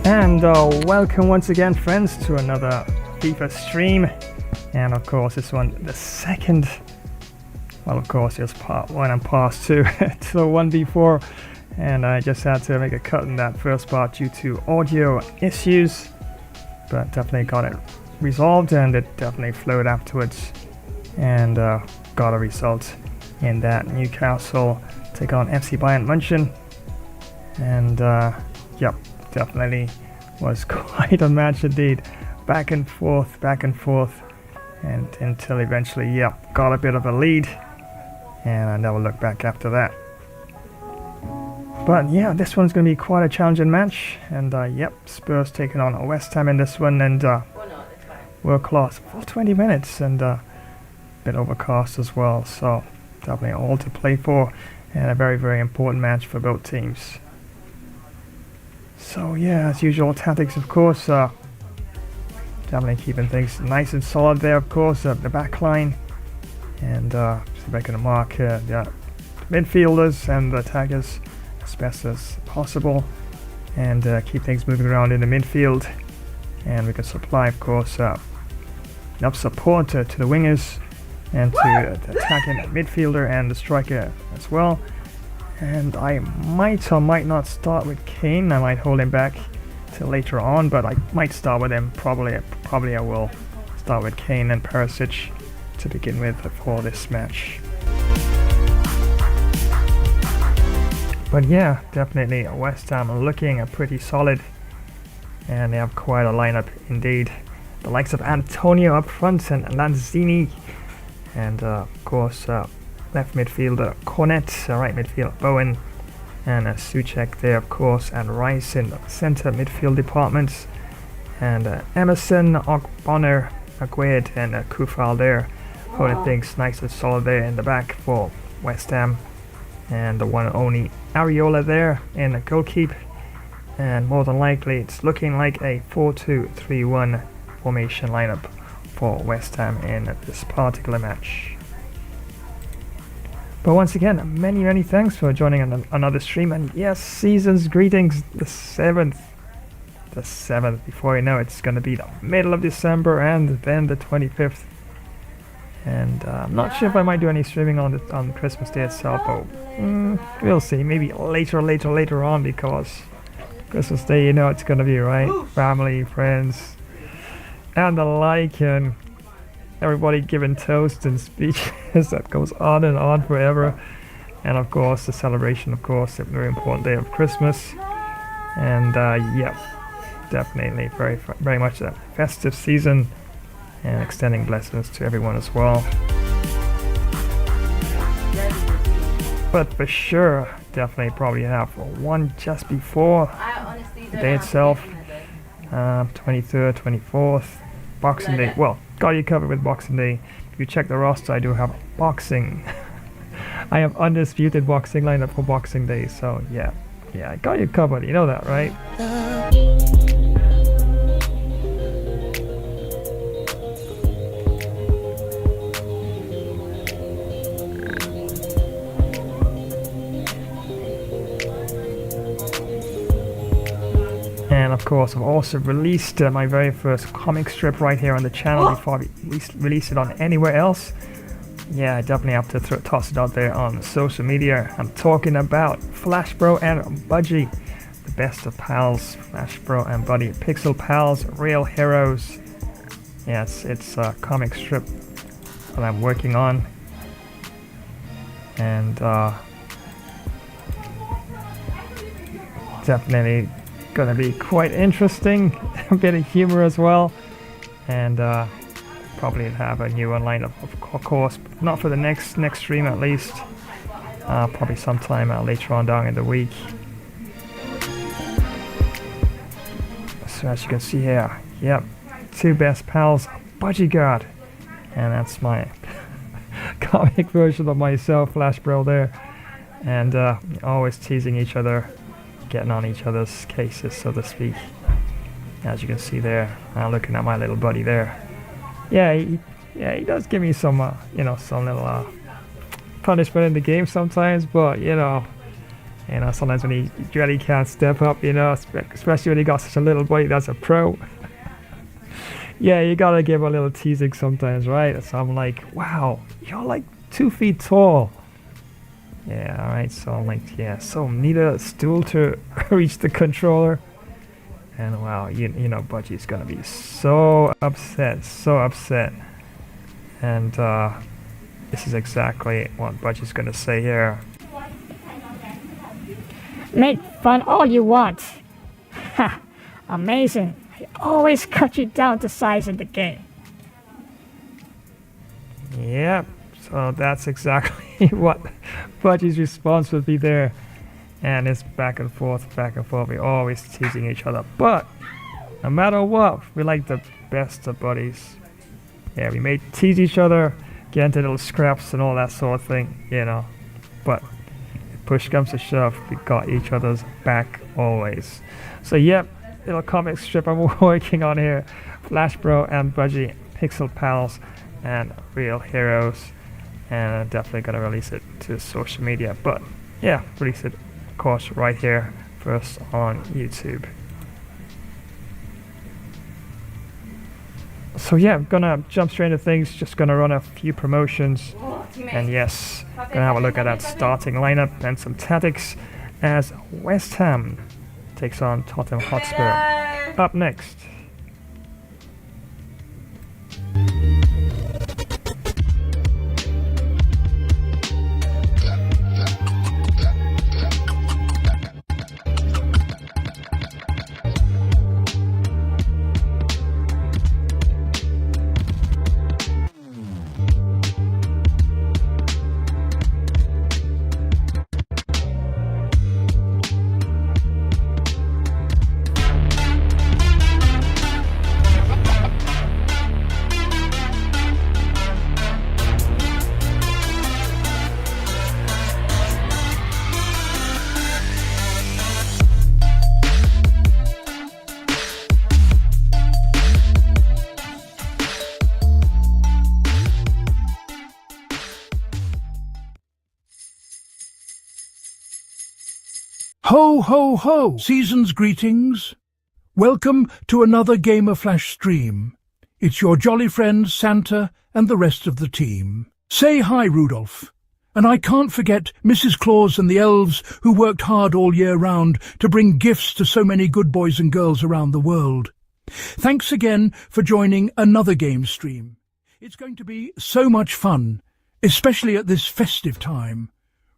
And welcome once again, friends, to another FIFA stream. And of course, this one, the second. Well, of course, it's part 1 and part 2 to the one before. And I just had to make a cut in that first part due to audio issues. But definitely got it resolved, and it definitely flowed afterwards. And got a result in that. Newcastle take on FC Bayern München. And yep. Definitely was quite a match indeed. Back and forth, and until eventually, got a bit of a lead, and I never looked back after that. But yeah, this one's going to be quite a challenging match, and Spurs taking on West Ham in this one, and world class for 20 minutes, and a bit overcast as well, so definitely all to play for, and a very, very important match for both teams. So yeah, as usual, tactics of course, definitely keeping things nice and solid there, of course, the back line, and see if I can mark the midfielders and the attackers as best as possible, and keep things moving around in the midfield, and we can supply, of course, enough support to the wingers and to the attacking midfielder and the striker as well. And I might or might not start with Kane. I might hold him back till later on, but I might start with him. Probably I will start with Kane and Perisic to begin with for this match. But yeah, definitely West Ham looking pretty solid, and they have quite a lineup indeed. The likes of Antonio up front and Lanzini, and of course left midfielder Cornet, right midfielder Bowen, and Souček there, of course, and Rice in the centre midfield departments, and Emerson, Bonner, Agued, and Kufal there, holding things nice and solid there in the back for West Ham, and the one and only Areola there in the goalkeep, and more than likely it's looking like a 4-2-3-1 formation lineup for West Ham in this particular match. But once again, many thanks for joining another stream, and yes, season's greetings, the 7th, before you know it's going to be the middle of December, and then the 25th, and I'm not sure if I might do any streaming on Christmas Day itself, but we'll see, maybe later on, because Christmas Day, you know it's going to be, right, family, friends, and the like, and everybody giving toasts and speeches that goes on and on forever, and of course the celebration, of course, a very important day of Christmas, and definitely very much a festive season, and extending blessings to everyone as well. But for sure, definitely probably have one just before the day itself, 23rd, 24th, Boxing Day. Well, got you covered with Boxing Day. If you check the roster, I do have boxing. I have undisputed boxing lineup for Boxing Day, so yeah, I got you covered. You know that, right? And of course, I've also released my very first comic strip right here on the channel before I release it on anywhere else. Yeah, I definitely have to toss it out there on social media. I'm talking about Flash Bro and Budgie, the best of pals. Flash Bro and Buddy, Pixel Pals, real heroes. Yes, it's a comic strip that I'm working on, and definitely gonna be quite interesting, a bit of humor as well, and probably have a new one lined up, of course, not for the next stream at least, probably sometime later on down in the week. So as you can see here, two best pals, Budgie Guard, and that's my comic version of myself, Flash Bro there, and always teasing each other, getting on each other's cases, so to speak. As you can see there, looking at my little buddy there. He does give me some, some little punishment in the game sometimes, but You know, sometimes when he really can't step up, you know, especially when he got such a little body that's a pro. Yeah, you gotta give a little teasing sometimes, right? So I'm like, wow, you're like 2 feet tall. Yeah, alright, so I'm like, yeah, so need a stool to reach the controller. And wow, you know, Budgie's gonna be so upset. And this is exactly what Budgie's gonna say here. Make fun all you want. Ha! Amazing. I always cut you down to size in the game. Yep, so that's exactly what Budgie's response would be there. And it's back and forth. We're always teasing each other. But no matter what, we like the best of buddies. Yeah, we may tease each other, get into little scraps and all that sort of thing, you know. But if push comes to shove, we got each other's back always. So yep, little comic strip I'm working on here. Flash Bro and Budgie, Pixel Pals and Real Heroes. And I'm definitely gonna release it to social media. But yeah, release it of course right here first on YouTube. So yeah, I'm gonna jump straight into things, just gonna run a few promotions, and yes, gonna have a look at that starting lineup and some tactics as West Ham takes on Tottenham Hotspur. Up next. Ho, ho, ho! Season's greetings. Welcome to another Gamer Flash stream. It's your jolly friend Santa and the rest of the team. Say hi, Rudolph. And I can't forget Mrs. Claus and the elves who worked hard all year round to bring gifts to so many good boys and girls around the world. Thanks again for joining another game stream. It's going to be so much fun, especially at this festive time.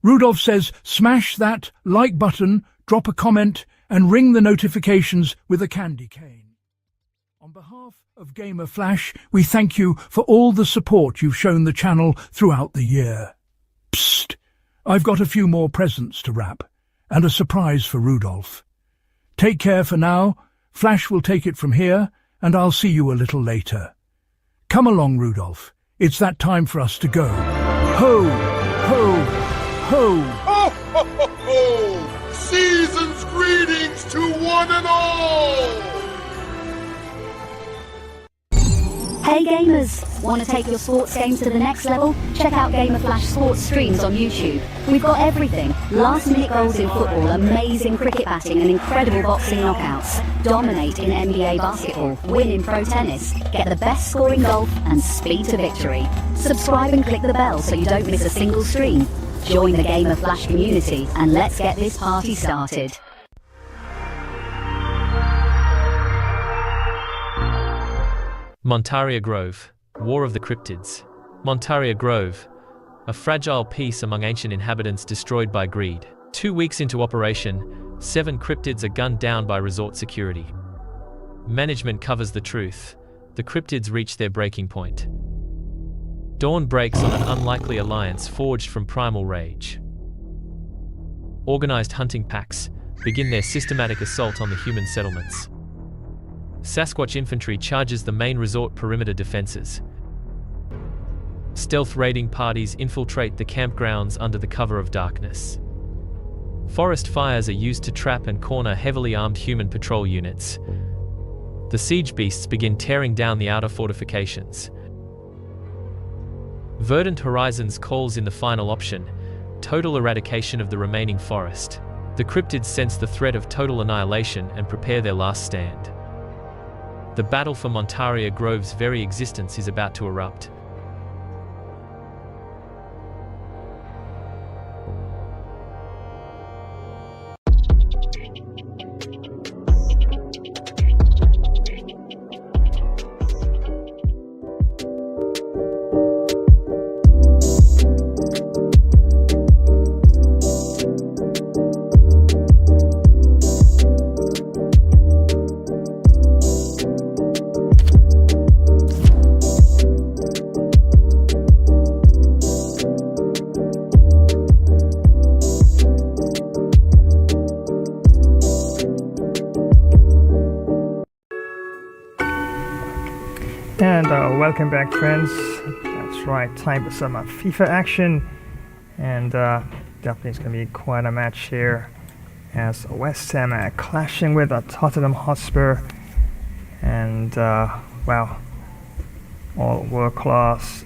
Rudolph says smash that like button, drop a comment and ring the notifications with a candy cane. On behalf of Gamer Flash, we thank you for all the support you've shown the channel throughout the year. Psst! I've got a few more presents to wrap and a surprise for Rudolph. Take care for now. Flash will take it from here and I'll see you a little later. Come along, Rudolph. It's that time for us to go. Ho! Ho! Ho! Ho, ho, ho, ho! Season's greetings to one and all! Hey gamers! Want to take your sports games to the next level? Check out Gamer Flash sports streams on YouTube. We've got everything. Last minute goals in football, amazing cricket batting and incredible boxing knockouts. Dominate in NBA basketball, win in pro tennis, get the best score in golf and speed to victory. Subscribe and click the bell so you don't miss a single stream. Join the Gamer Flash community and let's get this party started. Montaria Grove, War of the Cryptids. Montaria Grove, a fragile peace among ancient inhabitants destroyed by greed. 2 weeks into operation, 7 cryptids are gunned down by resort security. Management covers the truth. The cryptids reach their breaking point. Dawn breaks on an unlikely alliance forged from primal rage. Organized hunting packs begin their systematic assault on the human settlements. Sasquatch infantry charges the main resort perimeter defenses. Stealth raiding parties infiltrate the campgrounds under the cover of darkness. Forest fires are used to trap and corner heavily armed human patrol units. The siege beasts begin tearing down the outer fortifications. Verdant Horizons calls in the final option, total eradication of the remaining forest. The cryptids sense the threat of total annihilation and prepare their last stand. The battle for Montaria Grove's very existence is about to erupt. And welcome back, friends. That's right, time for some FIFA action, and definitely it's going to be quite a match here as West Ham are clashing with Tottenham Hotspur, and wow, all world class,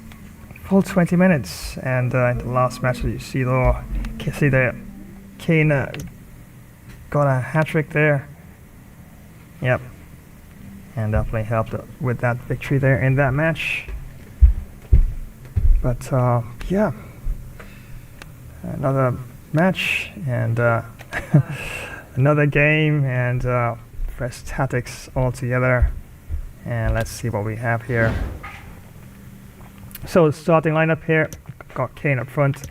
full 20 minutes, and in the last match that you see there, Kane got a hat-trick there. Yep. And definitely helped with that victory there in that match. But yeah, another match and another game and fresh tactics all together. And let's see what we have here. So the starting lineup here, got Kane up front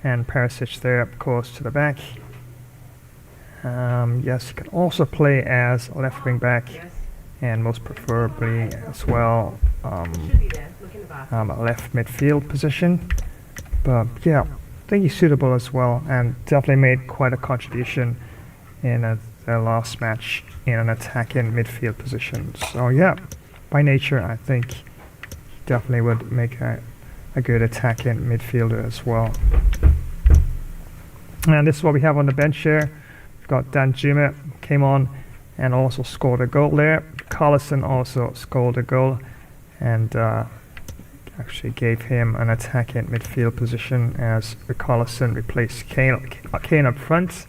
and Perisic there, of course, to the back. Yes, you can also play as left wing back. And most preferably as well a left midfield position, but yeah, I think he's suitable as well, and definitely made quite a contribution in their last match in an attacking midfield position. So yeah, by nature I think he definitely would make a good attacking midfielder as well. And this is what we have on the bench here. We've got Dan Juma came on and also scored a goal there. Collison also scored a goal and actually gave him an attacking midfield position as Collison replaced Kane up front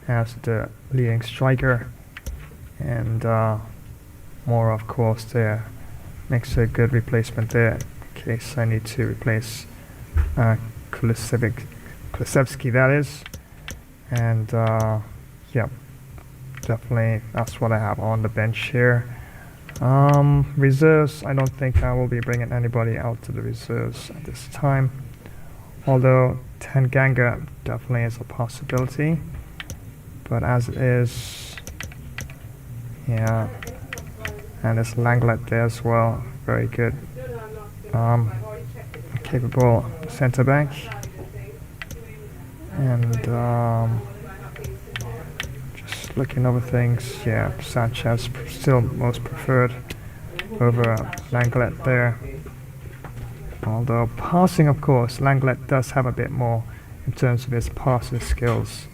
as the leading striker, and more of course there makes a good replacement there in case I need to replace Kulusevski, that is, and yeah, definitely that's what I have on the bench here. Reserves, I don't think I will be bringing anybody out to the reserves at this time, although Tanganga definitely is a possibility, but as it is, yeah, and there's Langlet there as well, very good, capable centre back, and looking over things, yeah, Sanchez still most preferred over Langlet there. Although passing, of course, Langlet does have a bit more in terms of his passing skills,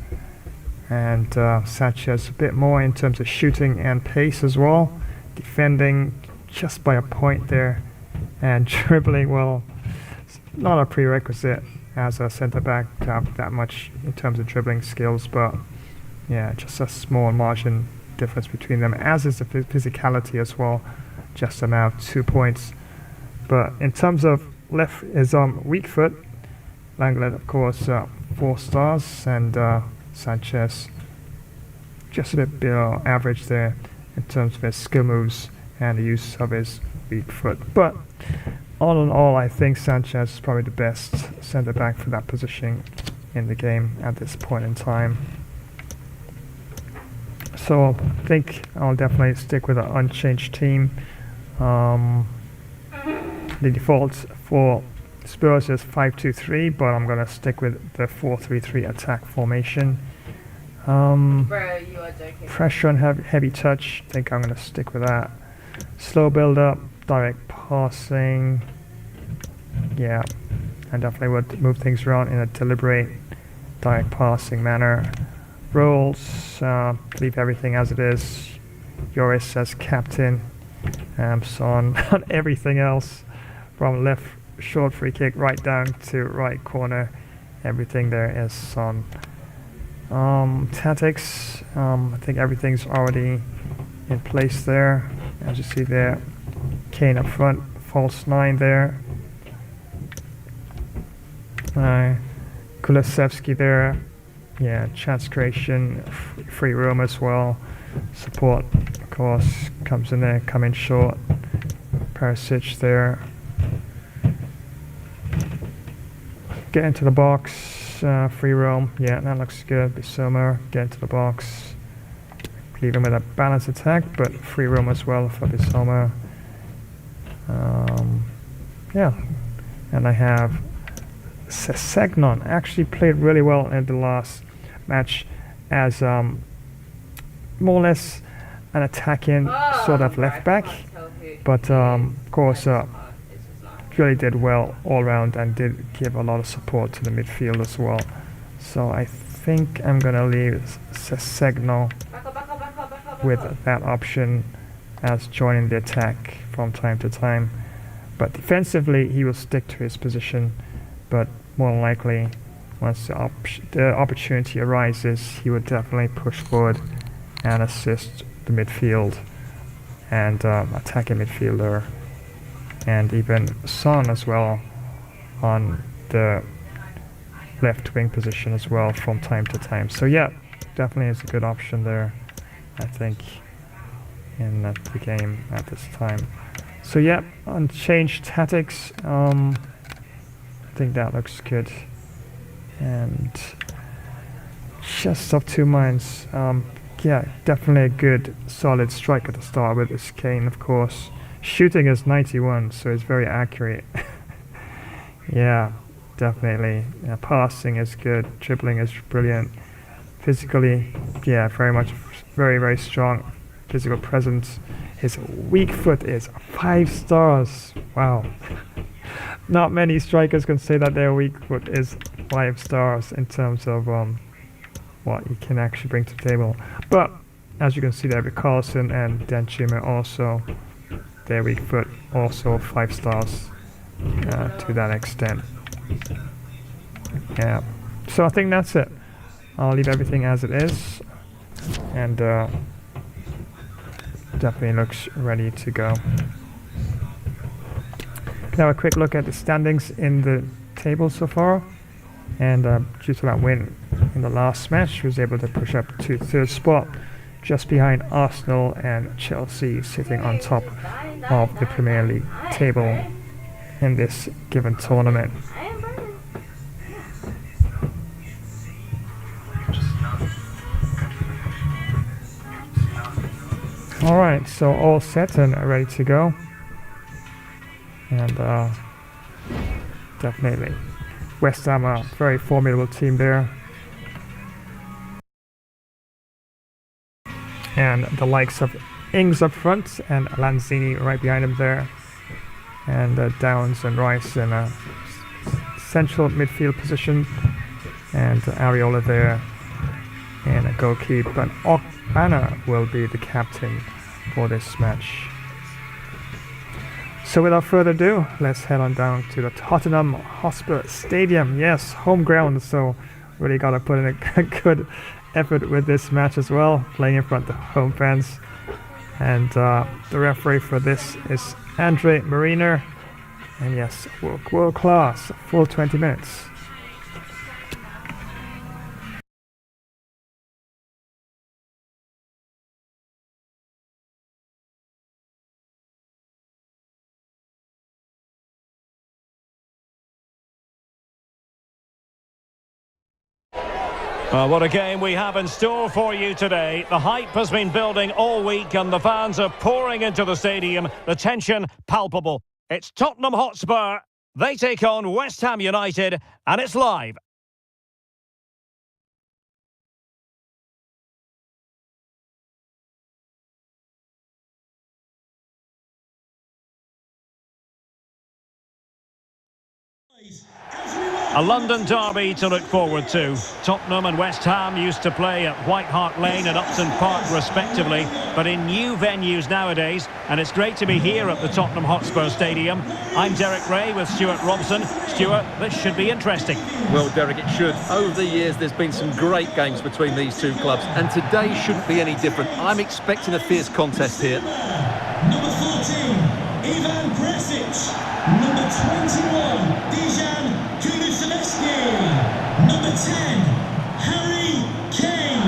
and Sanchez a bit more in terms of shooting and pace as well. Defending just by a point there, and dribbling, well, it's not a prerequisite as a centre back to have that much in terms of dribbling skills, but yeah, just a small margin difference between them, as is the physicality as well, just about 2 points. But in terms of left is weak foot, Langlet of course 4 stars, and Sanchez just a bit below average there in terms of his skill moves and the use of his weak foot. But all in all, I think Sanchez is probably the best centre back for that position in the game at this point in time. So I think I'll definitely stick with an unchanged team. The default for Spurs is 5-2-3, but I'm going to stick with the 4-3-3 attack formation. Bro, you are joking. Pressure and heavy touch, I think I'm going to stick with that. Slow build up, direct passing. Yeah, I definitely would move things around in a deliberate, direct passing manner. Roles, leave everything as it is. Lloris as captain, Son on everything else, from left short free kick right down to right corner. Everything there is Son. Tactics, I think everything's already in place there. As you see there, Kane up front, false 9 there. Kulusevski there. Yeah, chance creation, free roam as well. Support, of course, comes in there, coming short. Perisic there. Get into the box, free roam. Yeah, that looks good. Bissouma, get into the box. Leave him with a balanced attack, but free roam as well for Bissouma. Yeah, and I have Sessegnon actually played really well in the last match as more or less an attacking sort of left back, but of course really did well all around and did give a lot of support to the midfield as well. So I think I'm gonna leave Sessegnon with that option as joining the attack from time to time. But defensively, he will stick to his position. But more than likely, once the opportunity arises, he would definitely push forward and assist the midfield and attacking midfielder, and even Son as well on the left wing position as well from time to time. So yeah, definitely is a good option there, I think, in the game at this time. So yeah, unchanged tactics. I think that looks good. And just of two minds. Yeah, definitely a good solid striker to start with is Kane, of course. Shooting is 91, so it's very accurate. Yeah, definitely. Yeah, passing is good. Dribbling is brilliant. Physically, yeah, very, very strong physical presence. His weak foot is 5 stars. Wow. Not many strikers can say that their weak foot is 5 stars in terms of what you can actually bring to the table. But as you can see there with Carlson and Danjuma also, their weak foot also 5 stars to that extent. Yeah. So I think that's it. I'll leave everything as it is, and definitely looks ready to go. Now a quick look at the standings in the table so far, and due to that win in the last match, he was able to push up to 3rd spot, just behind Arsenal and Chelsea, sitting on top of the Premier League table in this given tournament. Alright, so all set and ready to go. And definitely West Ham are a very formidable team there. And the likes of Ings up front and Lanzini right behind him there. And Downs and Rice in a central midfield position. And Areola there in a goalkeeper. And Ogbonna will be the captain for this match. So without further ado, let's head on down to the Tottenham Hotspur Stadium. Yes, home ground, so really got to put in a good effort with this match as well, playing in front of home fans. And the referee for this is Andre Mariner. And yes, world class, full 20 minutes. What a game we have in store for you today. The hype has been building all week and the fans are pouring into the stadium. The tension palpable. It's Tottenham Hotspur. They take on West Ham United, and it's live. As we A London derby to look forward to. Tottenham and West Ham used to play at White Hart Lane and Upton Park respectively, but in new venues nowadays, and it's great to be here at the Tottenham Hotspur Stadium. I'm Derek Ray with Stuart Robson. Stuart, this should be interesting. Well, Derek, it should. Over the years, there's been some great games between these two clubs, and today shouldn't be any different. I'm expecting a fierce contest here. Number 14, Ivan Perisic. Number 21, Dejan Kulusevski. Number 10, Harry Kane.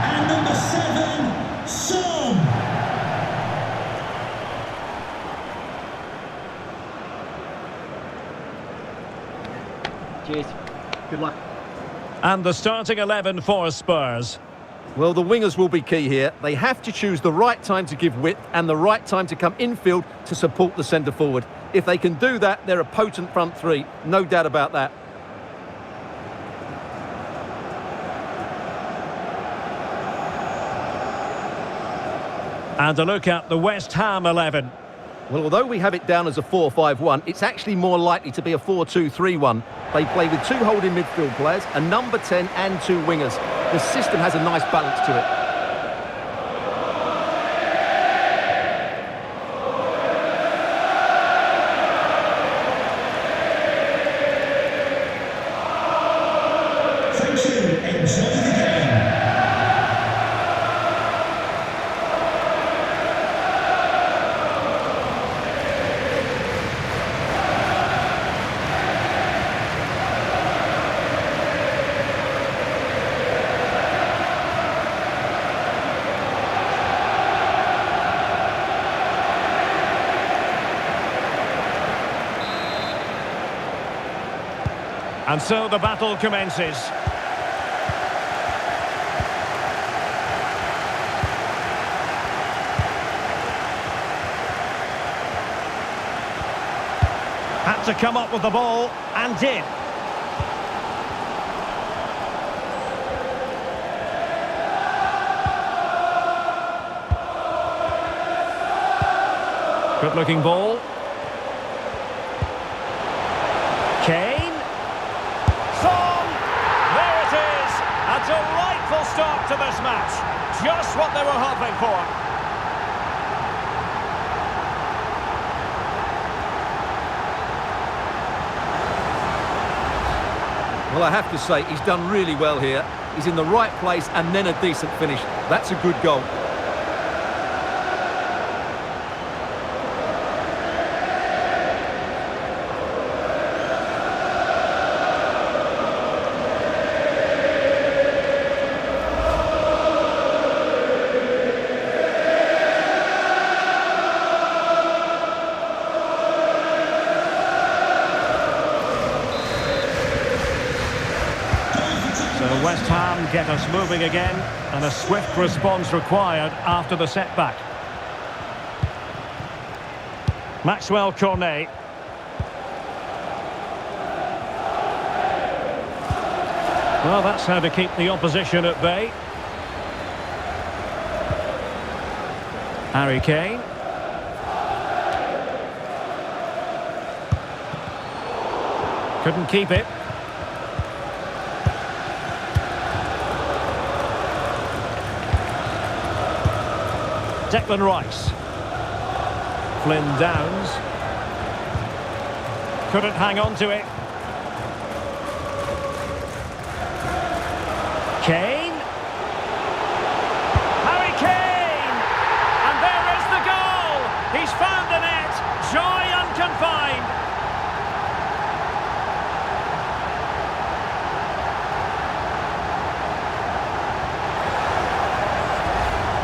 And number 7, Son. Cheers. Good luck. And the starting 11 for Spurs. Well, the wingers will be key here. They have to choose the right time to give width and the right time to come infield to support the centre-forward. If they can do that, they're a potent front three. No doubt about that. And a look at the West Ham 11. Well, although we have it down as a 4-5-1, it's actually more likely to be a 4-2-3-1. They play with 2 holding midfield players, a number 10 and 2 wingers. The system has a nice balance to it. Thank you. Enjoy the game. And so the battle commences. Had to come up with the ball, and did. Good-looking ball. Kane. Son! There it is! A delightful start to this match. Just what they were hoping for. Well, I have to say, he's done really well here. He's in the right place and then a decent finish. That's a good goal. So West Ham get us moving again, and a swift response required after the setback. Maxwell Tourney. Well, that's how to keep the opposition at bay. Harry Kane. Couldn't keep it. Declan Rice. Flynn Downs. Couldn't hang on to it. Kane. Harry Kane! And there is the goal! He's found the net! Joy unconfined!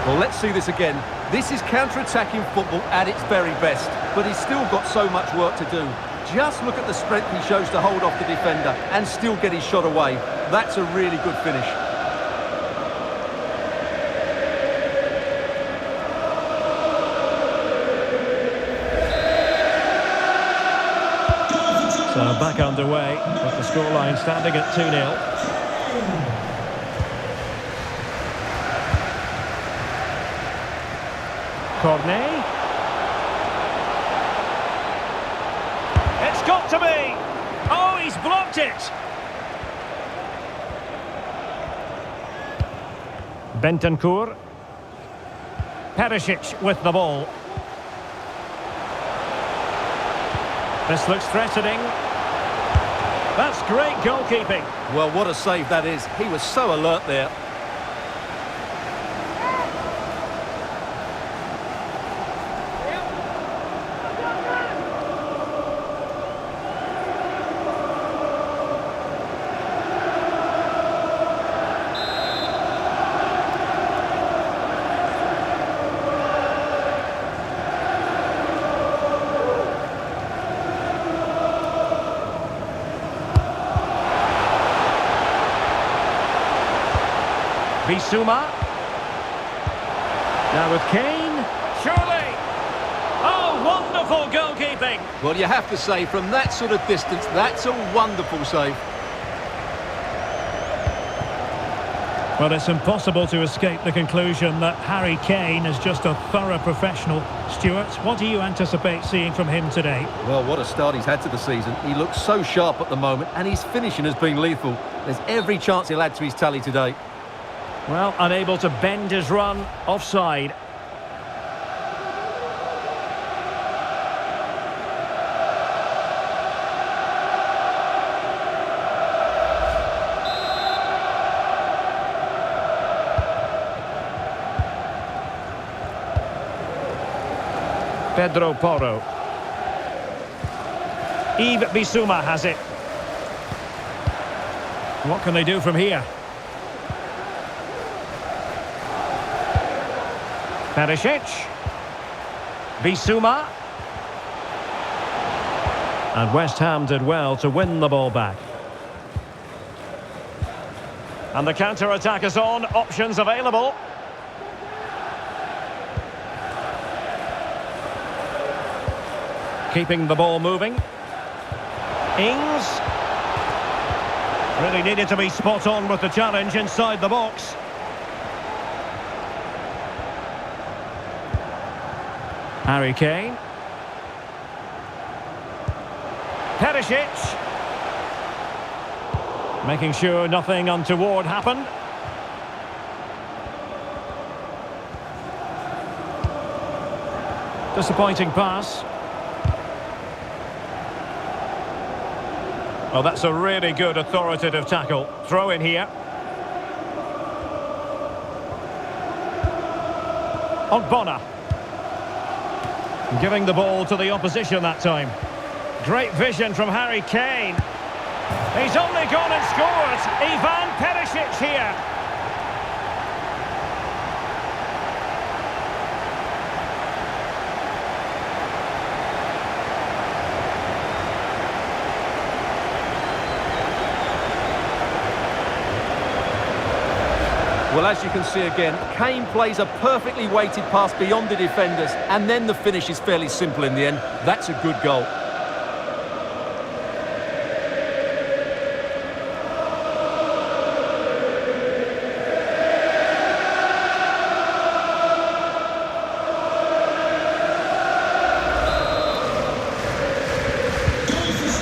Well, let's see this again. This is counter-attacking football at its very best, but he's still got so much work to do. Just look at the strength he shows to hold off the defender and still get his shot away. That's a really good finish. So back underway, with the scoreline standing at 2-0. Tourney. It's got to be! Oh, he's blocked it! Bentancur. Perisic with the ball. This looks threatening. That's great goalkeeping. Well, what a save that is. He was so alert there. Bissouma. Now with Kane. Surely. Oh, wonderful goalkeeping. Well, you have to say, from that sort of distance, that's a wonderful save. Well, it's impossible to escape the conclusion that Harry Kane is just a thorough professional. Stuart, what do you anticipate seeing from him today? Well, what a start he's had to the season. He looks so sharp at the moment, and his finishing has been lethal. There's every chance he'll add to his tally today. Well, unable to bend his run, offside. Pedro Porro. Yves Bissouma has it. What can they do from here? Perisic. Bissouma. And West Ham did well to win the ball back. And the counter-attack is on. Options available. Keeping the ball moving. Ings. Really needed to be spot on with the challenge inside the box. Harry Kane. Perisic. Making sure nothing untoward happened. Disappointing pass. Well, that's a really good authoritative tackle. Throw in here. Ogbonna. Giving the ball to the opposition that time. Great vision from Harry Kane. He's only gone and scored. Ivan Perisic here. Well, as you can see again, Kane plays a perfectly weighted pass beyond the defenders, and then the finish is fairly simple in the end. That's a good goal.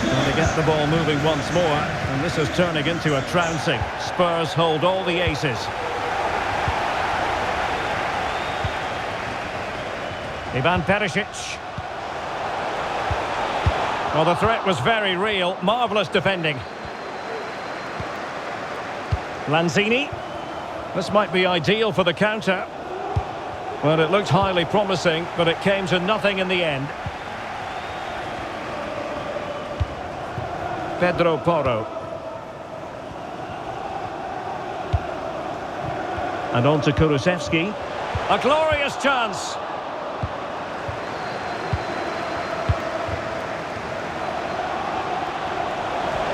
Well, they get the ball moving once more, and this is turning into a trouncing. Spurs hold all the aces. Ivan Perisic. Well, the threat was very real. Marvellous defending. Lanzini. This might be ideal for the counter. Well, it looked highly promising, but it came to nothing in the end. Pedro Porro. And on to Kulusevski. A glorious chance.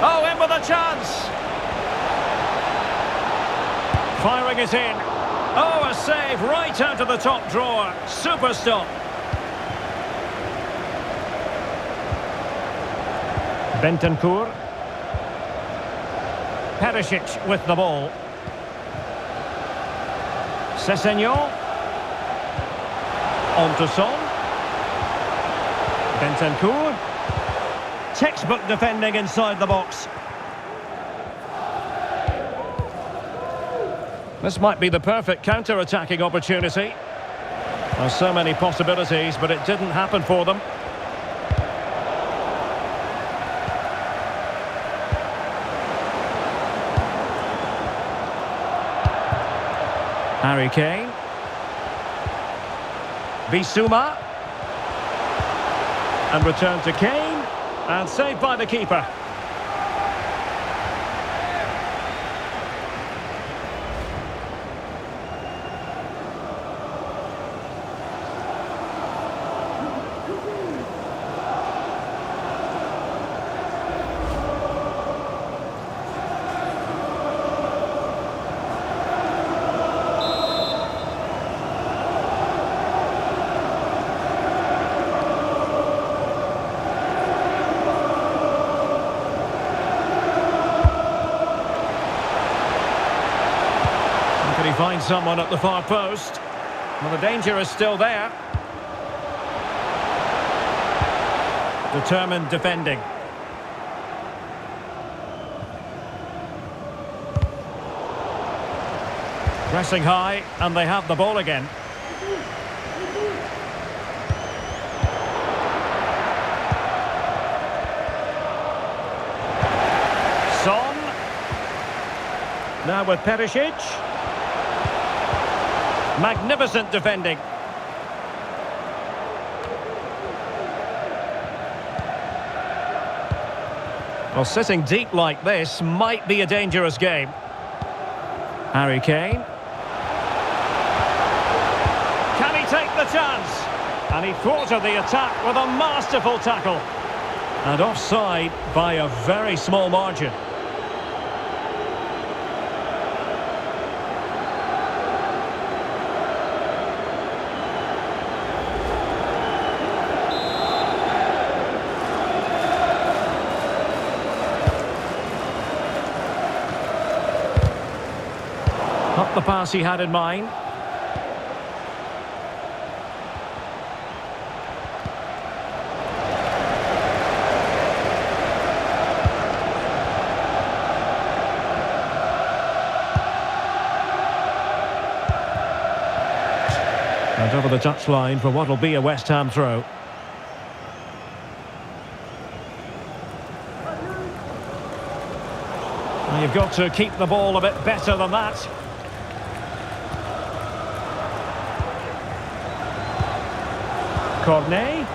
Oh, in with a chance. Firing it in. Oh, a save right out of the top drawer. Super stop. Bentancur. Perisic with the ball. Sessegnon. On to Son. Bentancur. Textbook defending inside the box. This might be the perfect counter-attacking opportunity. There's so many possibilities, but it didn't happen for them. Harry Kane. Bissouma. And return to Kane. And saved by the keeper. Can he find someone at the far post? Well, the danger is still there. Determined defending. Pressing high, and they have the ball again. Son. Now with Perisic. Magnificent defending. Well, sitting deep like this might be a dangerous game. Harry Kane. Can he take the chance? And he thwarted the attack with a masterful tackle. And offside by a very small margin. Not the pass he had in mind. And over the touchline for what will be a West Ham throw. Well, you've got to keep the ball a bit better than that. Tourney.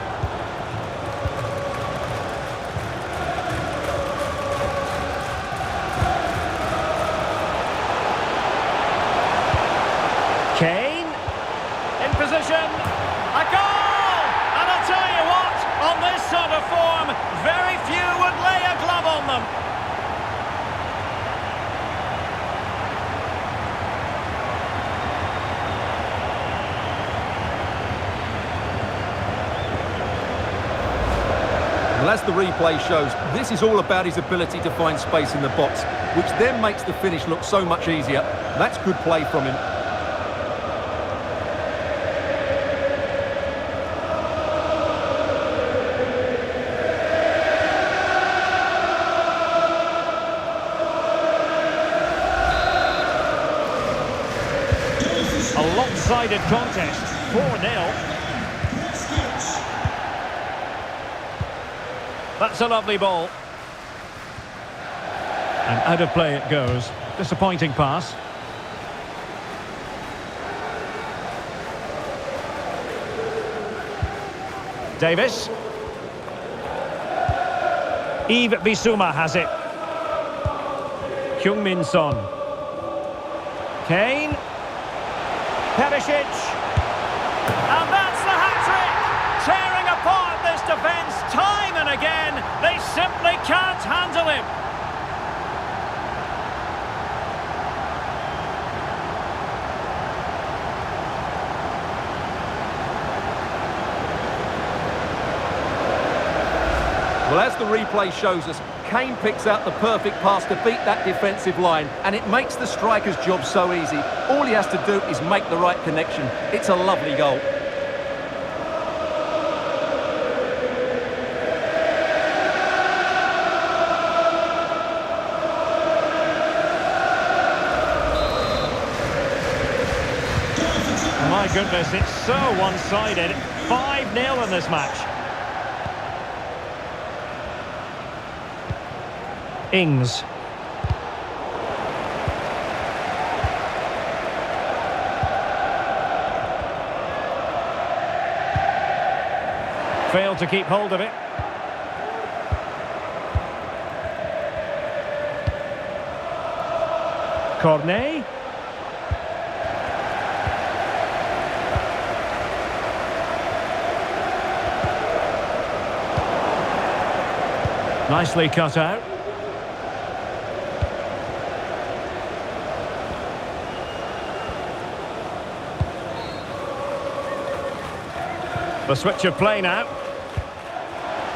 Kane in position. A goal! And I'll tell you what, on this sort of form, very few would lay a glove on them. Well, as the replay shows, this is all about his ability to find space in the box, which then makes the finish look so much easier. That's good play from him. A lopsided contest, 4-0. That's a lovely ball. And out of play it goes. Disappointing pass. Davis. Yves Bissouma has it. Heung-min Son. Kane. Perisic. And that's the hat-trick! Tearing apart this defence time and again. They simply can't handle him. Well, as the replay shows us, Kane picks out the perfect pass to beat that defensive line, and it makes the striker's job so easy. All he has to do is make the right connection. It's a lovely goal. goodness, it's so one-sided. 5-0 in this match. Ings. Failed to keep hold of it. Tourney. Nicely cut out. The switch of play now.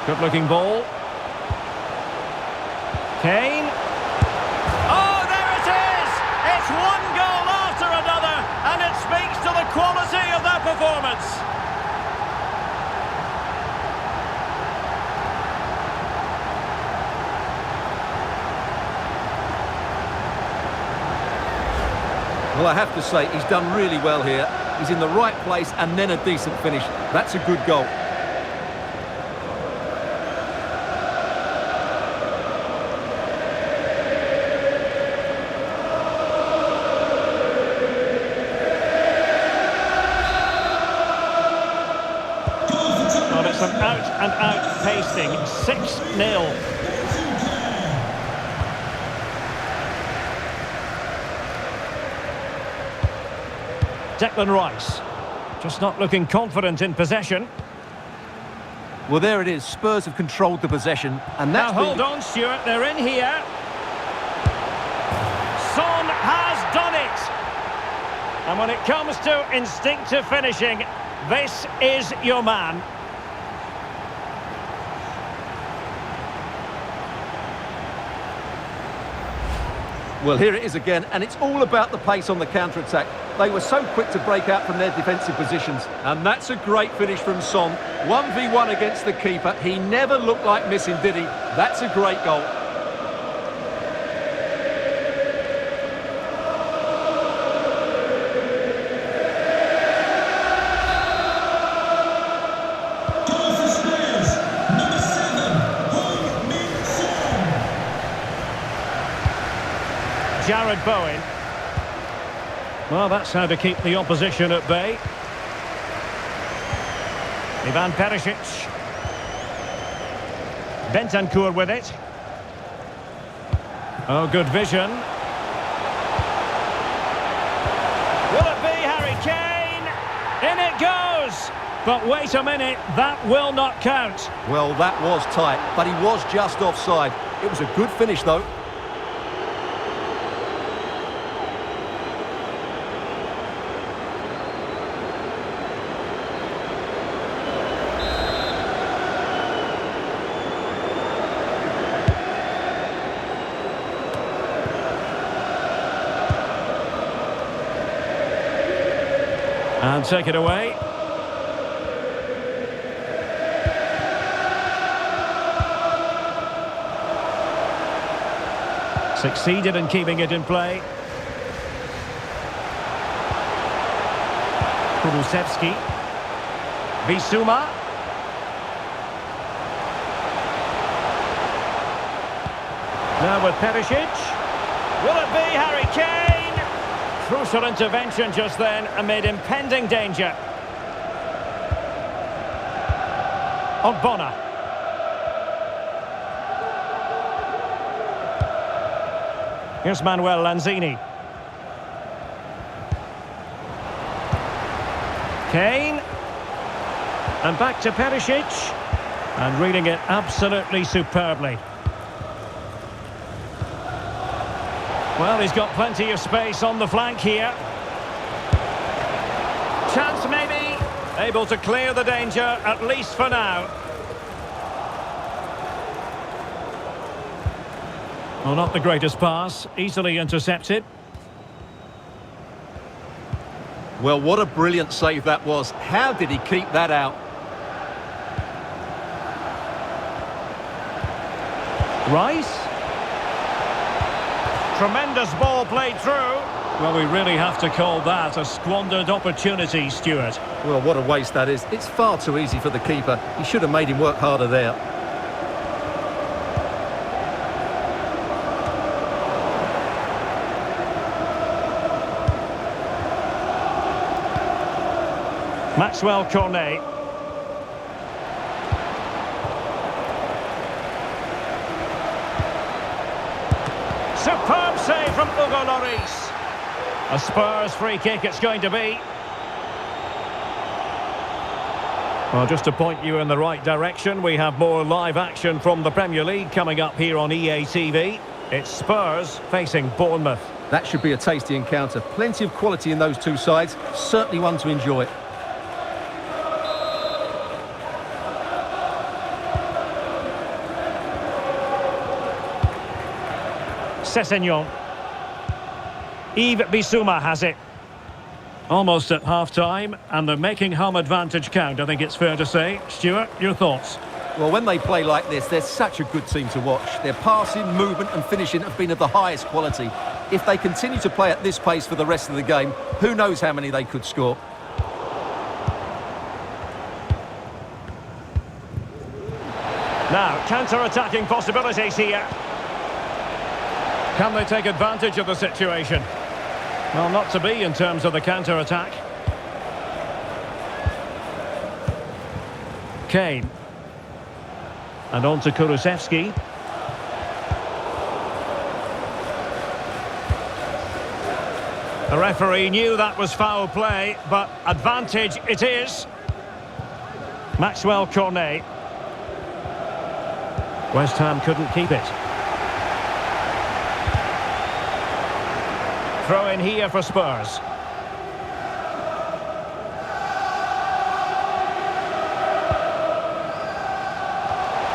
Good-looking ball. Kane. Oh, there it is! It's one goal after another, and it speaks to the quality of their performance. Well, I have to say, he's done really well here. He's in the right place and then a decent finish. That's a good goal. Well, it's an out-and-out pasting. 6-0. Declan Rice, just not looking confident in possession. Well, there it is. Spurs have controlled the possession, and that's now hold on, Stuart. They're in here. Son has done it. And when it comes to instinctive finishing, this is your man. Well, here it is again, and it's all about the pace on the counter-attack. They were so quick to break out from their defensive positions. And that's a great finish from Son. 1v1 against the keeper. He never looked like missing, did he? That's a great goal. Jared Bowen. Well, that's how to keep the opposition at bay. Ivan Perisic. Bentancur with it. Oh, good vision. Will it be Harry Kane? In it goes! But wait a minute, that will not count. Well, that was tight, but he was just offside. It was a good finish, though. And take it away. Succeeded in keeping it in play. Kulusevski. Bissouma. Now with Perisic. Will it be Harry Kane? Crucial intervention just then amid impending danger. Ogbonna. Here's Manuel Lanzini. Kane. And back to Perisic. And reading it absolutely superbly. Well, he's got plenty of space on the flank here. Chance maybe. Able to clear the danger, at least for now. Well, not the greatest pass. Easily intercepted. Well, what a brilliant save that was. How did he keep that out? Rice. Tremendous ball played through. Well, we really have to call that a squandered opportunity, Stuart. Well, what a waste that is. It's far too easy for the keeper. He should have made him work harder there. Maxwell Cornet. Superb save from Lloris. A Spurs free kick it's going to be. Well, just to point you in the right direction, we have more live action from the Premier League coming up here on EA TV. It's Spurs facing Bournemouth. That should be a tasty encounter. Plenty of quality in those two sides. Certainly one to enjoy. Sessegnon. Yves Bissouma has it. Almost at half-time, and they're making home advantage count, I think it's fair to say. Stuart, your thoughts? Well, when they play like this, they're such a good team to watch. Their passing, movement and finishing have been of the highest quality. If they continue to play at this pace for the rest of the game, who knows how many they could score. Now, counter-attacking possibilities here. Can they take advantage of the situation? Well, not to be in terms of the counter-attack. Kane. And on to Kulusevski. The referee knew that was foul play, but advantage it is. Maxwell Cornet. West Ham couldn't keep it. Throw in here for Spurs.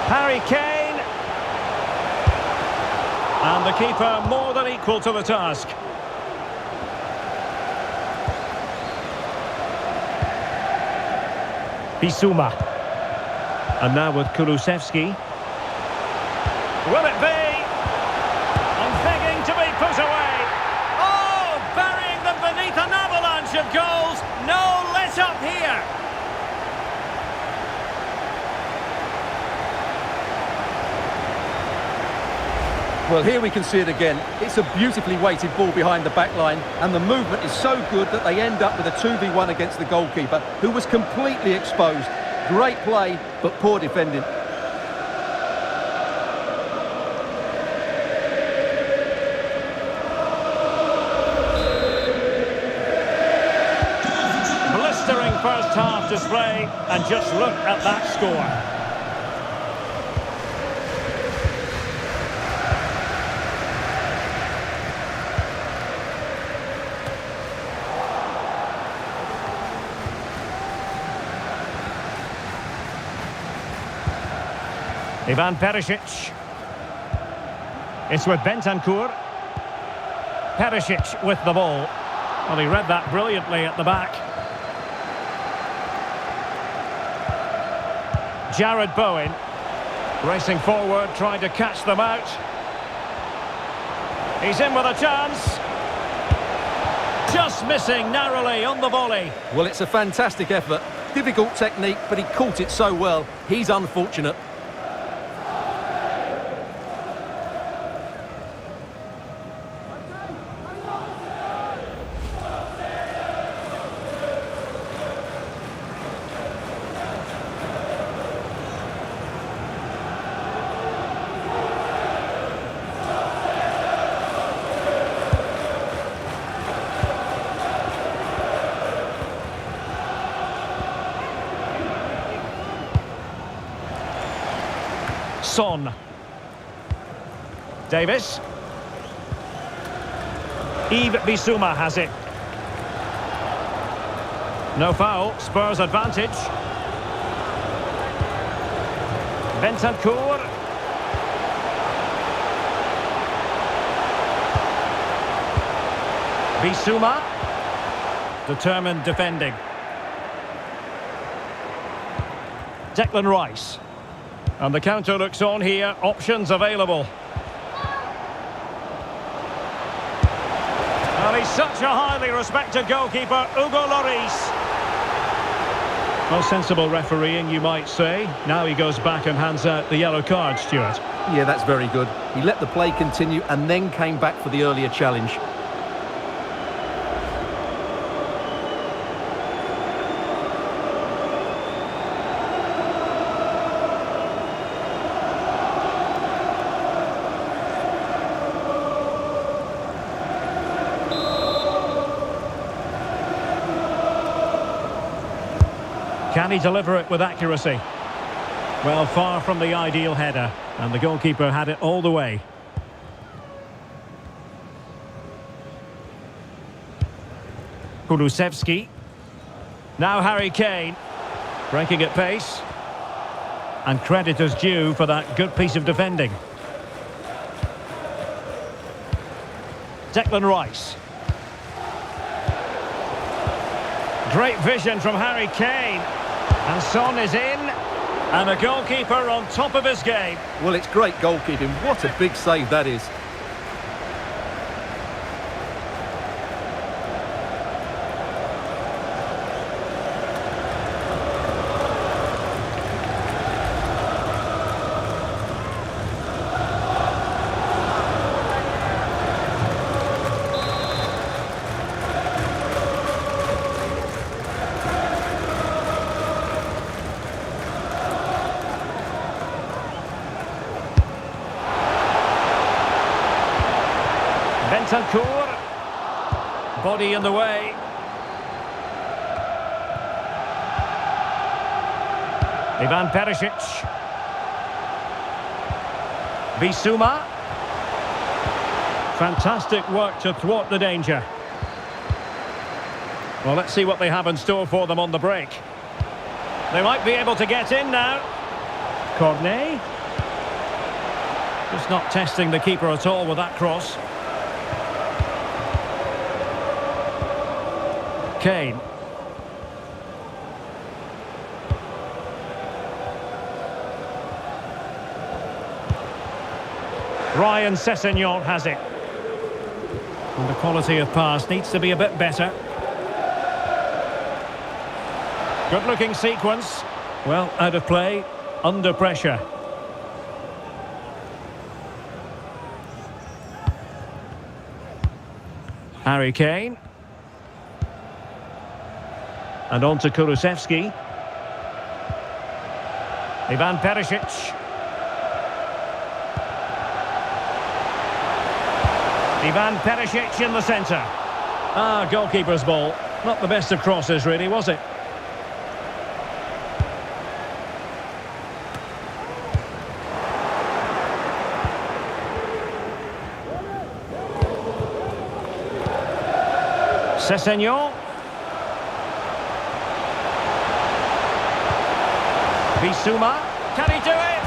Harry Kane. And the keeper more than equal to the task. Bissouma. And now with Kulusevski. Will it be? And begging to be put away. Beneath an avalanche of goals, no let up here. Well, here we can see it again. It's a beautifully weighted ball behind the back line, and the movement is so good that they end up with a 2v1 against the goalkeeper, who was completely exposed. Great play, but poor defending. First half display, and just look at that score. Ivan Perisic. It's with Bentancur. Perisic with the ball. Well, he read that brilliantly at the back. Jared Bowen racing forward, trying to catch them out. He's in with a chance. Just missing narrowly on the volley. Well, it's a fantastic effort. Difficult technique, but he caught it so well. He's unfortunate. Son. Davis. Yves Bissouma has it. No foul, Spurs advantage. Bentancur. Bissouma. Determined defending. Declan Rice. And the counter looks on here, options available. Well, he's such a highly respected goalkeeper, Lloris. Well, sensible refereeing, you might say. Now he goes back and hands out the yellow card, Stuart. Yeah, that's very good. He let the play continue and then came back for the earlier challenge. Can he deliver it with accuracy? Well, far from the ideal header, and the goalkeeper had it all the way. Kulusevski. Now Harry Kane. Breaking at pace. And credit is due for that good piece of defending. Declan Rice. Great vision from Harry Kane. And Son is in. And the goalkeeper on top of his game. Well, it's great goalkeeping. What a big save that is. Bentancur. Body in the way. Ivan Perisic. Bissouma. Fantastic work to thwart the danger. Well, let's see what they have in store for them on the break. They might be able to get in now. Tourney. Just not testing the keeper at all with that cross. Kane. Ryan Sessegnon has it. And the quality of pass needs to be a bit better. Good looking sequence. Well, out of play, under pressure. Harry Kane. And on to Kulusevski. Ivan Perisic. Ivan Perisic in the centre. Goalkeeper's ball. Not the best of crosses, really, was it? Sessegnon. Bissouma, can he do it?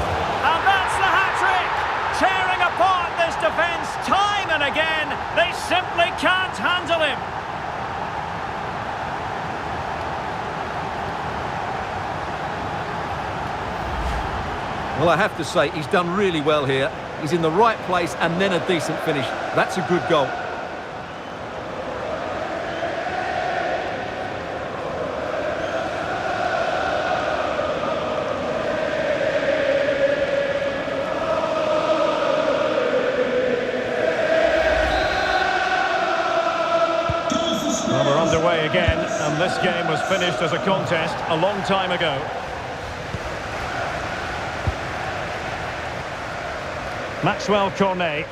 And that's the hat-trick! Tearing apart this defence time and again. They simply can't handle him. Well, I have to say, he's done really well here. He's in the right place and then a decent finish. That's a good goal. Well, we're underway again, and this game was finished as a contest a long time ago. Maxwell Cornet.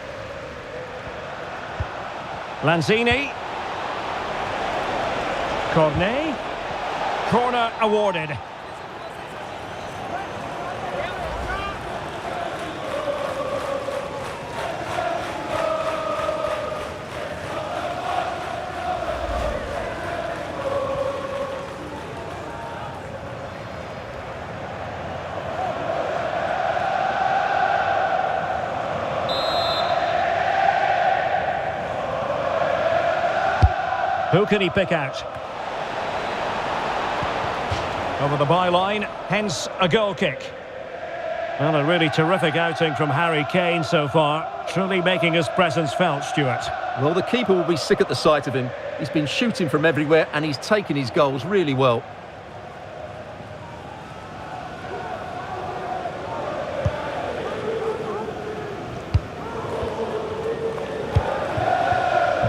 Lanzini. Cornet. Corner awarded. Who can he pick out? Over the byline, hence a goal kick. Well, a really terrific outing from Harry Kane so far. Truly making his presence felt, Stuart. Well, the keeper will be sick at the sight of him. He's been shooting from everywhere and he's taken his goals really well.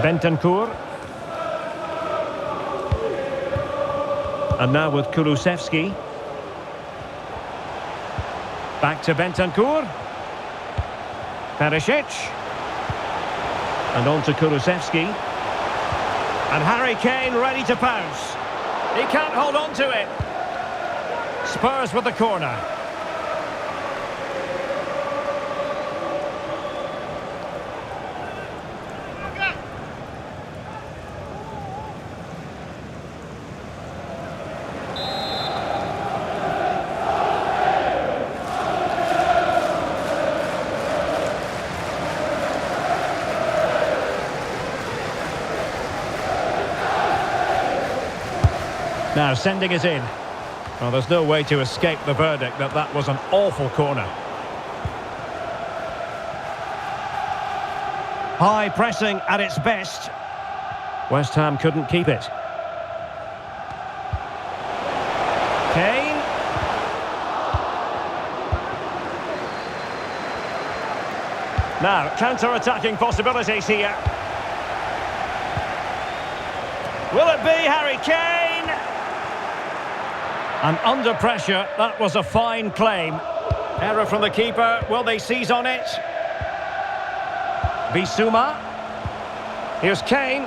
Bentancur. And now with Kulusevski. Back to Bentancur. Perisic. And on to Kulusevski. And Harry Kane ready to pounce. He can't hold on to it. Spurs with the corner. Now sending it in. Well, there's no way to escape the verdict that that was an awful corner. High pressing at its best. West Ham couldn't keep it. Kane. Now, counter-attacking possibilities here. Will it be Harry Kane? And under pressure, that was a fine claim. Error from the keeper. Will they seize on it? Bissouma. Here's Kane.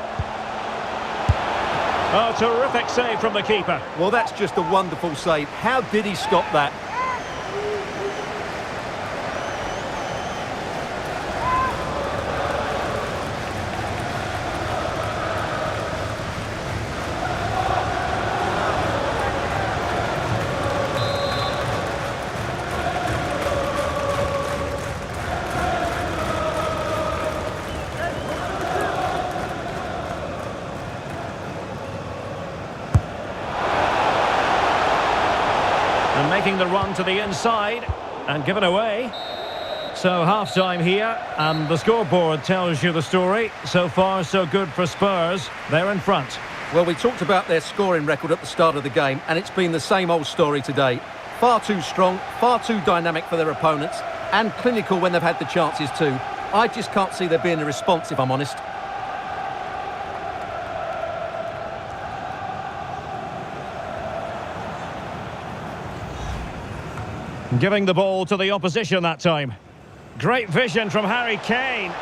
Oh, terrific save from the keeper. Well, that's just a wonderful save. How did he stop that? And making the run to the inside and given away. So half-time here, and the scoreboard tells you the story. So far, so good for Spurs. They're in front. Well, we talked about their scoring record at the start of the game, and it's been the same old story today. Far too strong, far too dynamic for their opponents, and clinical when they've had the chances too. I just can't see there being a response, if I'm honest. Giving the ball to the opposition that time. Great vision from Harry Kane.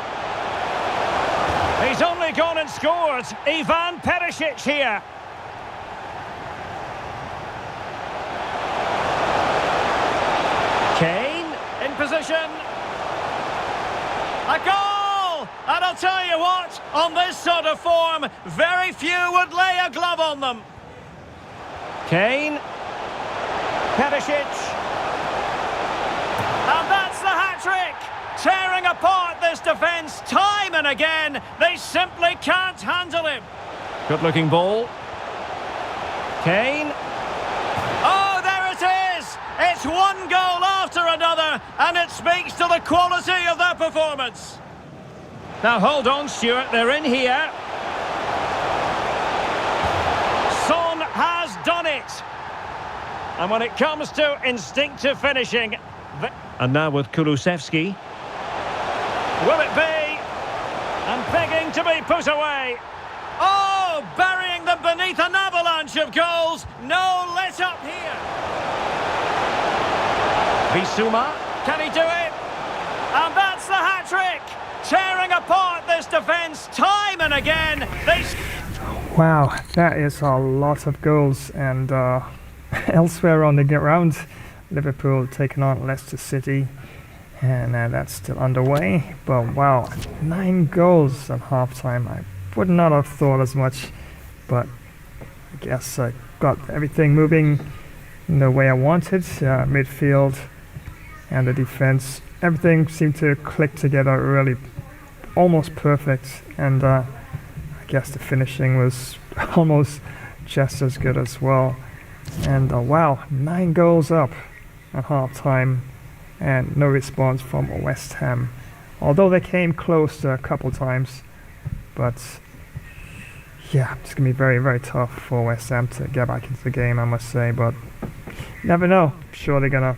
He's only gone and scored. Ivan Perisic here. Kane in position. A goal! And I'll tell you what, on this sort of form, very few would lay a glove on them. Kane. Perisic. And that's the hat-trick! Tearing apart this defence time and again. They simply can't handle him. Good-looking ball. Kane. Oh, there it is! It's one goal after another, and it speaks to the quality of their performance. Now, hold on, Stuart. They're in here. Son has done it. And when it comes to instinctive finishing... And now with Kulusevski. Will it be? And begging to be put away. Oh, burying them beneath an avalanche of goals. No let up here. Bissouma, can he do it? And that's the hat-trick. Tearing apart this defence time and again. Wow, that is a lot of goals. And elsewhere on the ground, Liverpool taking on Leicester City, and that's still underway. But wow, 9 goals at halftime. I would not have thought as much, but I guess I got everything moving in the way I wanted. Midfield and the defense, everything seemed to click together really, almost perfect. And I guess the finishing was almost just as good as well. And wow, 9 goals up at half-time and no response from West Ham. Although they came close a couple times, But yeah, it's going to be very, very tough for West Ham to get back into the game, I must say. But you never know. Sure they're gonna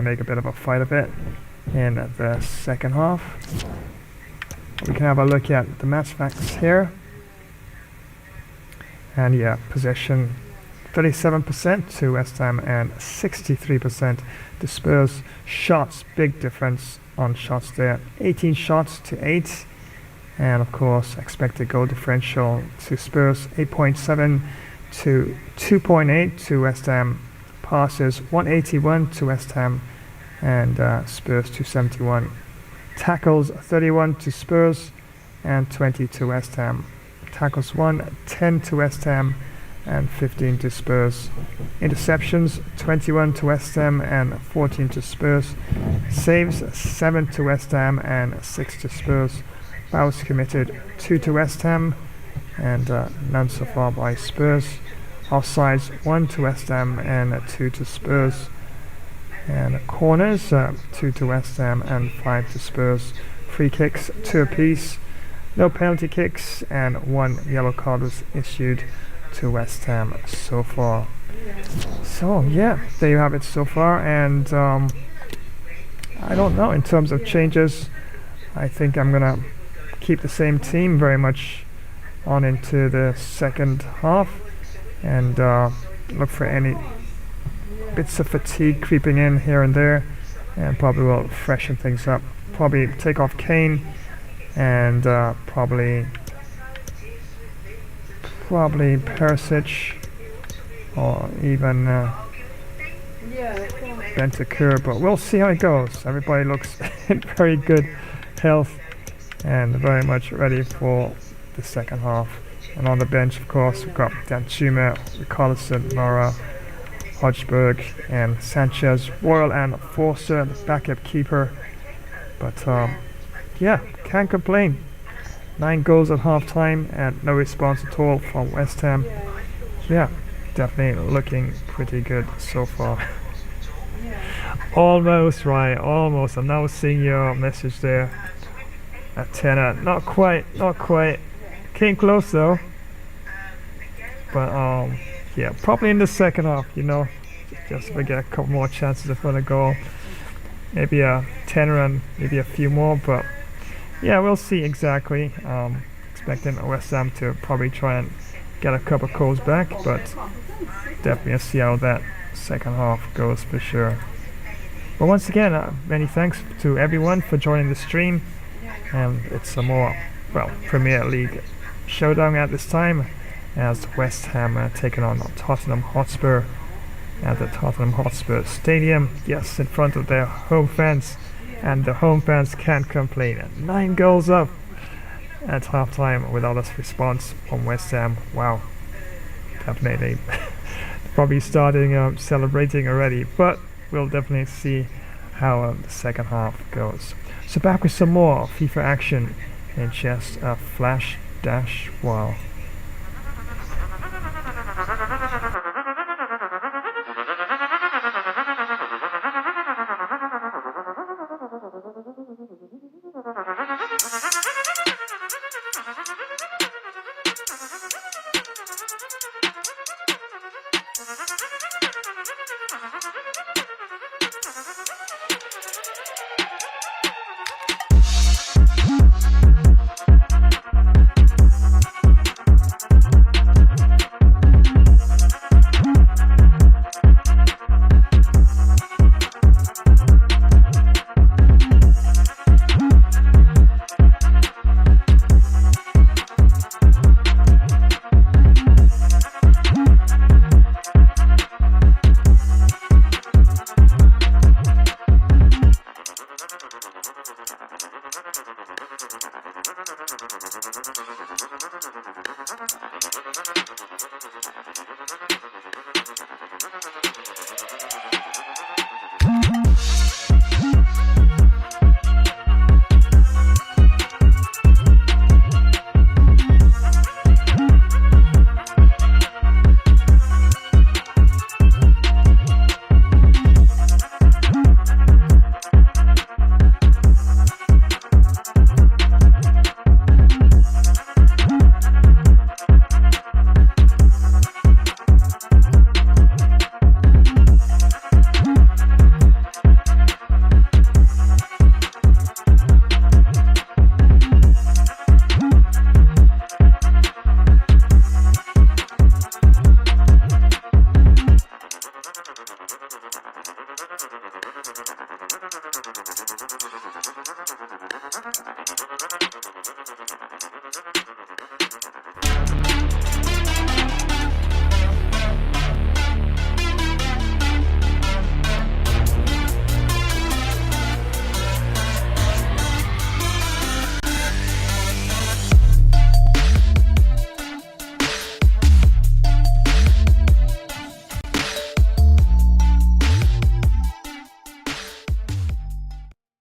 make a bit of a fight of it in the second half. We can have a look at the match facts here. And yeah, possession 37% to West Ham and 63% to Spurs. Shots, big difference on shots there. 18 shots to 8. And of course, expected goal differential to Spurs 8.7 to 2.8 to West Ham. Passes 181 to West Ham and Spurs 271. Tackles 31 to Spurs and 20 to West Ham. Tackles 1, 10 to West Ham and 15 to Spurs. Interceptions 21 to West Ham and 14 to Spurs. Saves 7 to West Ham and 6 to Spurs. Fouls committed 2 to West Ham and none so far by Spurs. Offsides 1 to West Ham and 2 to Spurs. And corners 2 to West Ham and 5 to Spurs. Free kicks 2 apiece. No penalty kicks and 1 yellow card was issued to West Ham so far. So yeah, there you have it so far. And I don't know, in terms of changes, I think I'm gonna keep the same team very much on into the second half and look for any bits of fatigue creeping in here and there, and probably will freshen things up. Probably take off Kane and probably Perisic or even Bentancur, but we'll see how it goes. Everybody looks in very good health and very much ready for the second half. And on the bench, of course, we've got Danjuma, Golazo, Mora, Hodgberg and Sanchez, Royal and Forster, the backup keeper. But yeah, can't complain. 9 goals at half time and no response at all from West Ham. Yeah, definitely looking pretty good so far. Almost right, almost. I'm now seeing your message there. A tenner, not quite. Came close though. But yeah, probably in the second half, you know, just if I get a couple more chances for the goal. Maybe a tenner and maybe a few more, but yeah, we'll see exactly. Expecting West Ham to probably try and get a couple of goals back, but definitely see how that second half goes for sure. But once again, many thanks to everyone for joining the stream. And it's a more, well, Premier League showdown at this time, as West Ham taking on Tottenham Hotspur at the Tottenham Hotspur Stadium. Yes, in front of their home fans, and the home fans can't complain. 9 goals up at halftime without a response from West Ham. Wow, definitely probably starting celebrating already, but we'll definitely see how the second half goes. So back with some more FIFA action in just a flash dash while.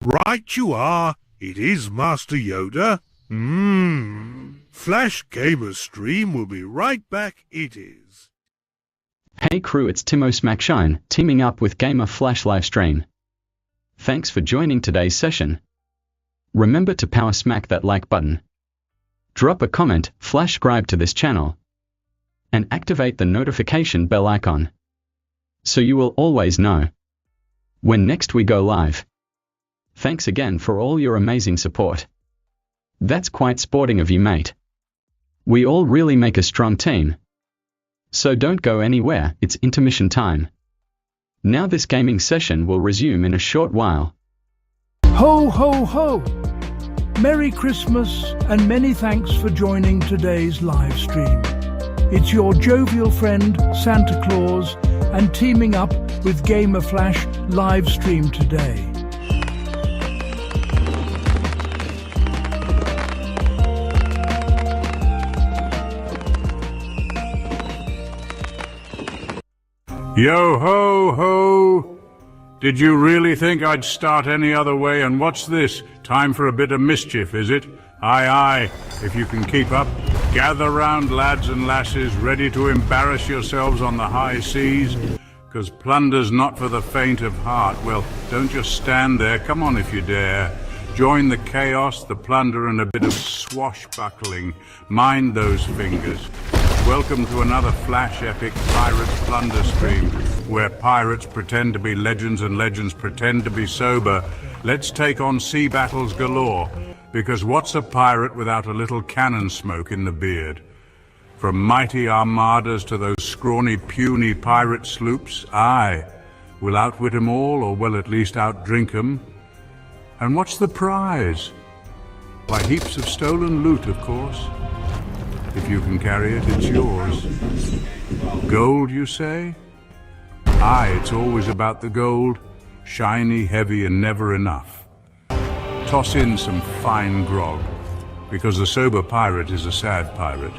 Right you are. It is Master Yoda. Flash Gamer Stream will be right back. It is. Hey crew, it's Timo Smackshine, teaming up with Gamer Flash Livestream. Thanks for joining today's session. Remember to power smack that like button. Drop a comment, flash subscribe to this channel, and activate the notification bell icon, so you will always know when next we go live. Thanks again for all your amazing support. That's quite sporting of you, mate. We all really make a strong team. So don't go anywhere, it's intermission time. Now this gaming session will resume in a short while. Ho, ho, ho! Merry Christmas and many thanks for joining today's live stream. It's your jovial friend Santa Claus and teaming up with Gamer Flash live stream today. Yo ho ho! Did you really think I'd start any other way? And what's this? Time for a bit of mischief, is it? Aye aye, if you can keep up. Gather round, lads and lasses, ready to embarrass yourselves on the high seas. 'Cause plunder's not for the faint of heart. Well, don't just stand there, come on if you dare. Join the chaos, the plunder and a bit of swashbuckling. Mind those fingers. Welcome to another flash epic Pirates Plunder stream, where pirates pretend to be legends and legends pretend to be sober. Let's take on sea battles galore, because what's a pirate without a little cannon smoke in the beard? From mighty armadas to those scrawny, puny pirate sloops, aye, we'll outwit 'em all, or we'll at least outdrink 'em. And what's the prize? Why, heaps of stolen loot, of course. If you can carry it, it's yours. Gold, you say? Aye, it's always about the gold. Shiny, heavy, and never enough. Toss in some fine grog, because a sober pirate is a sad pirate.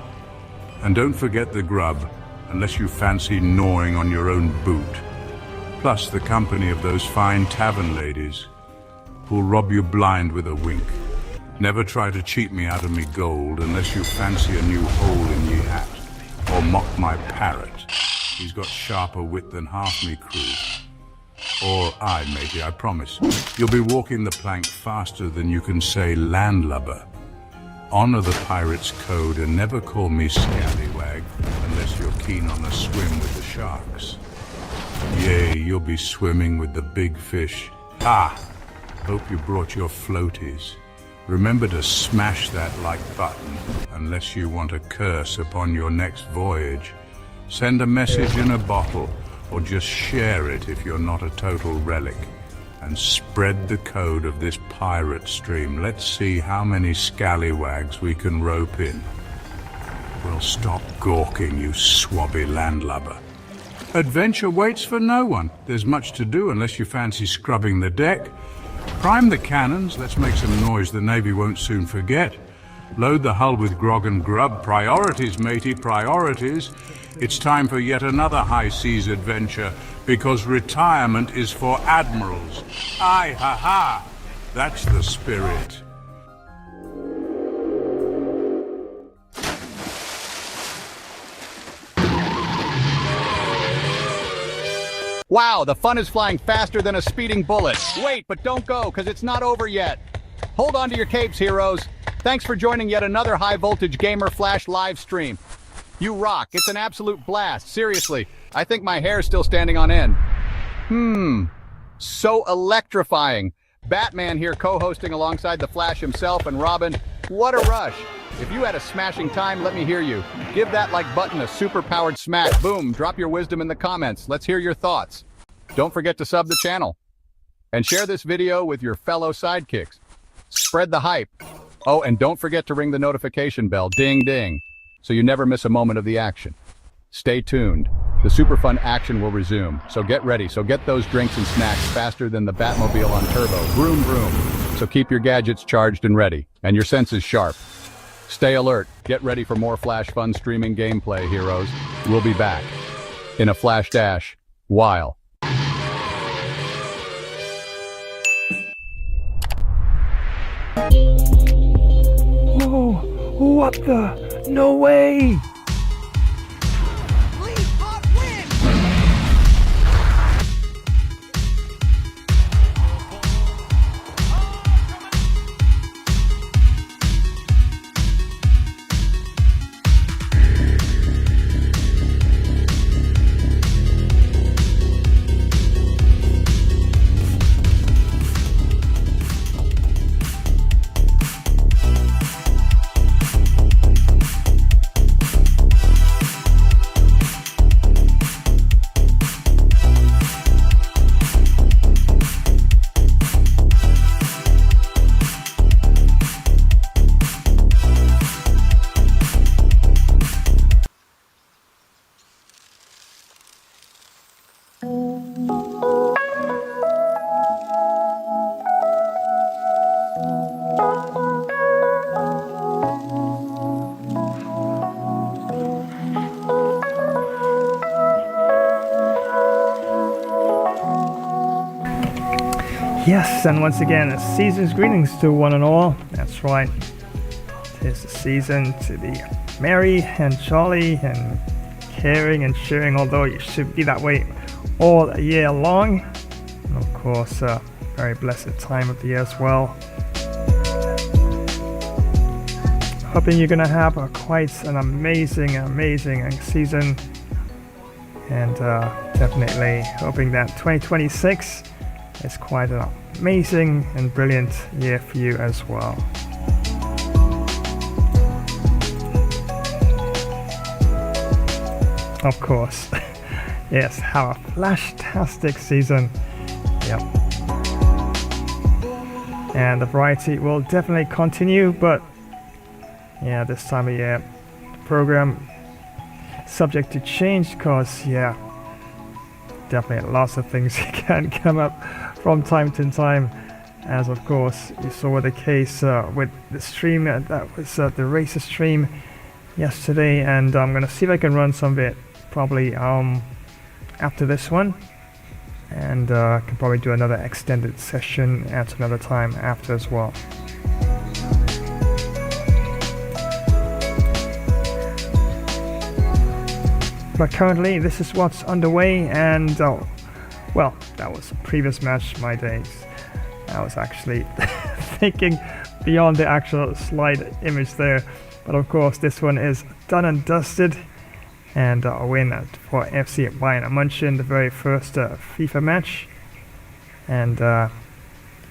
And don't forget the grub, unless you fancy gnawing on your own boot. Plus the company of those fine tavern ladies, who'll rob you blind with a wink. Never try to cheat me out of me gold, unless you fancy a new hole in ye hat, or mock my parrot. He's got sharper wit than half me crew. Or I, matey, I promise. You'll be walking the plank faster than you can say landlubber. Honor the pirate's code and never call me scallywag, unless you're keen on a swim with the sharks. Yea, you'll be swimming with the big fish. Ah! Hope you brought your floaties. Remember to smash that like button, unless you want a curse upon your next voyage. Send a message in a bottle, or just share it if you're not a total relic. And spread the code of this pirate stream. Let's see how many scallywags we can rope in. Well, stop gawking, you swabby landlubber. Adventure waits for no one. There's much to do unless you fancy scrubbing the deck. Prime the cannons, let's make some noise the Navy won't soon forget. Load the hull with grog and grub. Priorities, matey, priorities. It's time for yet another high seas adventure, because retirement is for admirals. Aye, ha ha! That's the spirit. Wow, the fun is flying faster than a speeding bullet. Wait, but don't go, because it's not over yet. Hold on to your capes, heroes. Thanks for joining yet another high-voltage Gamer Flash live stream. You rock. It's an absolute blast. Seriously, I think my hair's still standing on end. So electrifying. Batman here co-hosting alongside the Flash himself, and Robin, what a rush. If you had a smashing time, let me hear you. Give that like button a super-powered smack. Boom, drop your wisdom in the comments. Let's hear your thoughts. Don't forget to sub the channel. And share this video with your fellow sidekicks. Spread the hype. Oh, and don't forget to ring the notification bell, ding ding, so you never miss a moment of the action. Stay tuned. The super fun action will resume, so get ready. So get those drinks and snacks faster than the Batmobile on turbo. Vroom vroom. So keep your gadgets charged and ready, and your senses sharp. Stay alert. Get ready for more Flash fun streaming gameplay, heroes. We'll be back in a Flash dash while What the? No way! Yes, and once again, a season's greetings to one and all. That's right. Tis the season to be merry and jolly and caring and sharing, although you should be that way all year long. And of course, a very blessed time of the year as well. Hoping you're going to have quite an amazing season. And definitely hoping that 2026 is quite an amazing and brilliant year for you as well. Of course, yes, have a flashtastic season. Yep. And the variety will definitely continue, but yeah, this time of year, program subject to change because yeah, definitely lots of things can come up from time to time, as of course you saw the case with the stream that was the racer stream yesterday, and I'm gonna see if I can run some of it probably after this one, and I can probably do another extended session at another time after as well. But currently this is what's underway, and well, that was a previous match, my days. I was actually thinking beyond the actual slide image there, but of course this one is done and dusted, and a win for FC Bayern München, the very first FIFA match. And